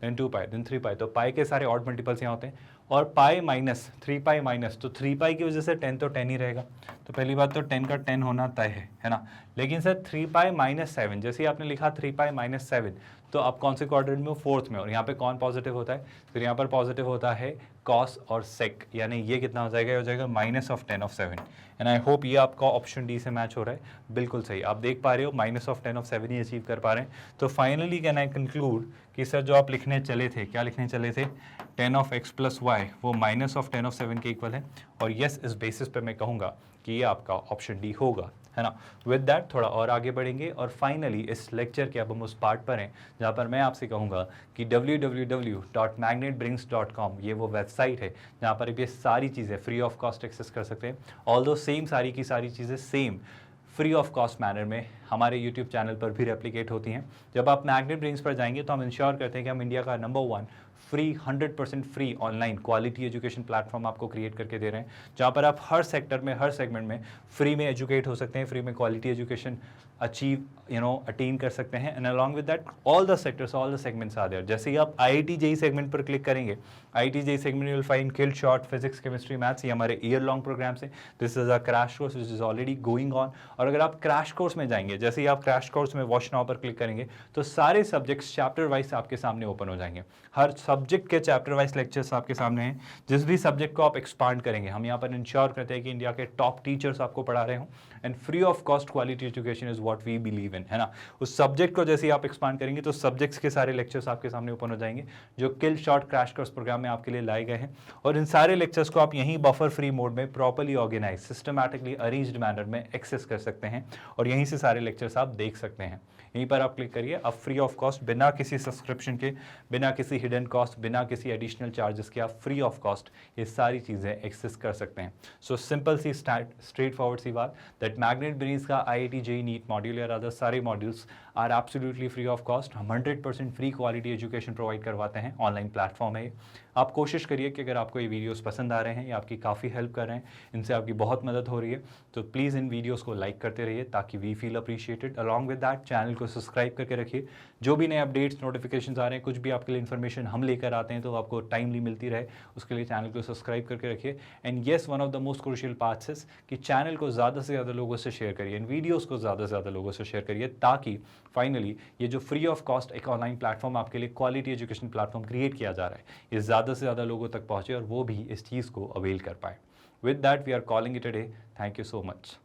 then 2 pi then 3 pi, तो पाई के सारे ऑड मल्टीपल्स यहाँ होते हैं। और पाई माइनस 3 पाई माइनस, तो 3 पाई की वजह से 10 तो 10 ही रहेगा। तो पहली बात तो 10 का 10 होना तय है ना। लेकिन सर 3 पाई माइनस 7, जैसे ही आपने लिखा 3 पाई माइनस 7, तो आप कौन से क्वाड्रेंट में हो? फोर्थ में। और यहाँ पे कौन पॉजिटिव होता है? फिर यहाँ पर पॉजिटिव होता है कॉस और सेक, यानी ये कितना हो जाएगा? हो जाएगा minus of 10 of 7। And I hope ये आपका ऑप्शन डी से मैच हो रहा है। बिल्कुल सही, आप देख पा रहे हो minus of 10 of 7 he achieve कर पा रहे हैं। तो फाइनली कैन आई कंक्लूड कि सर जो आप लिखने चले थे, क्या लिखने चले थे? 10 ऑफ x प्लस वाई वो माइनस ऑफ 10 ऑफ 7 के इक्वल है। और यस, इस बेसिस पे मैं कहूँगा कि ये आपका ऑप्शन डी होगा, है ना। विद दैट थोड़ा और आगे बढ़ेंगे और फाइनली इस लेक्चर के अब हम उस पार्ट पर हैं जहाँ पर मैं आपसे कहूँगा कि www.magnetbrains.com ये वो वेबसाइट है जहाँ पर ये सारी चीज़ें फ्री ऑफ कॉस्ट एक्सेस कर सकते हैं। ऑल्दो सेम सारी की सारी चीज़ें same free of cost manner में हमारे यूट्यूब चैनल पर भी रेप्लिकेट होती हैं। जब आप मैग्नेट ब्रेन्स पर जाएंगे तो हम इंश्योर करते हैं कि हम इंडिया का number 1 free 100% free online quality education platform आपको क्रिएट करके दे रहे हैं, जहाँ पर आप हर सेक्टर में, हर सेगमेंट में फ्री में एजुकेट हो सकते हैं, फ्री में क्वालिटी एजुकेशन अचीव अटेन कर सकते हैं। And along with that all the sectors, all the segments are there. जैसे ही आप IIT JEE सेगमेंट पर क्लिक करेंगे, IIT JEE segment you will find killed short physics chemistry maths. ये हमारे ईयर लॉन्ग प्रोग्राम्स हैं। This is a crash course which is already going on. और अगर आप क्रैश कोर्स में जाएंगे, जैसे ही आप क्रैश कोर्स में वॉच नाउ पर क्लिक करेंगे, तो सारे सब्जेक्ट्स चैप्टर वाइज आपके सामने ओपन हो जाएंगे। हर सब्जेक्ट के चैप्टर वाइज लेक्चर्स आपके सामने हैं। जिस भी सब्जेक्ट को आप एक्सपांड करेंगे, हम यहाँ पर इंश्योर करते हैं कि इंडिया के टॉप टीचर्स आपको पढ़ा रहे हों। And free of cost quality education is what we believe in, है ना। उस सब्जेक्ट को जैसे ही आप एक्सपांड करेंगे तो सब्जेक्ट्स के सारे लेक्चर्स आपके सामने ओपन हो जाएंगे जो किल शॉर्ट क्रैश कोर्स प्रोग्राम में आपके लिए लाए गए हैं। और इन सारे लेक्चर्स को आप यहीं बफर फ्री मोड में properly organize, systematically arranged manner में एक्सेस कर सकते हैं और यहीं से सारे लेक्चर्स आप देख सकते हैं। यहीं पर आप क्लिक करिए, आप फ्री ऑफ कॉस्ट, बिना किसी सब्सक्रिप्शन के, बिना किसी हिडन कॉस्ट, बिना किसी एडिशनल चार्जेस के आप फ्री ऑफ कॉस्ट ये सारी चीज़ें एक्सेस कर सकते हैं। सो सिंपल सी स्ट्रेट फॉरवर्ड सी बात, दैट मैग्नेट ब्रेन्स का IIT JEE नीट मॉड्यूल या अदर सारे modules are absolutely free of cost. हम 100% फ्री क्वालिटी एजुकेशन प्रोवाइड करवाते हैं। ऑनलाइन प्लेटफॉर्म है। आप कोशिश करिए कि अगर आपको ये वीडियोस पसंद आ रहे हैं या आपकी काफ़ी हेल्प कर रहे हैं, इनसे आपकी बहुत मदद हो रही है, तो प्लीज़ इन वीडियोस को लाइक करते रहिए ताकि we feel appreciated. Along with that channel को सब्सक्राइब करके रखिए। जो भी नए अपडेट्स, नोटिफिकेशंस आ रहे हैं, कुछ भी आपके लिए इन्फॉर्मेशन हम लेकर आते हैं तो आपको टाइमली मिलती रहे, उसके लिए चैनल को सब्सक्राइब करके रखिए। And yes, one of the most crucial parts is कि चैनल को ज़्यादा से ज़्यादा लोगों से शेयर करिए, इन वीडियोज़ को ज़्यादा से ज़्यादा लोगों से शेयर करिए ताकि फाइनली ये जो फ्री ऑफ कॉस्ट एक ऑनलाइन प्लेटफॉर्म आपके लिए क्वालिटी एजुकेशन प्लेटफॉर्म क्रिएट किया जा रहा है, ये ज़्यादा से ज़्यादा लोगों तक पहुँचे और वो भी इस चीज़ को अवेल कर पाए। With that we are calling it a day. Thank you so much.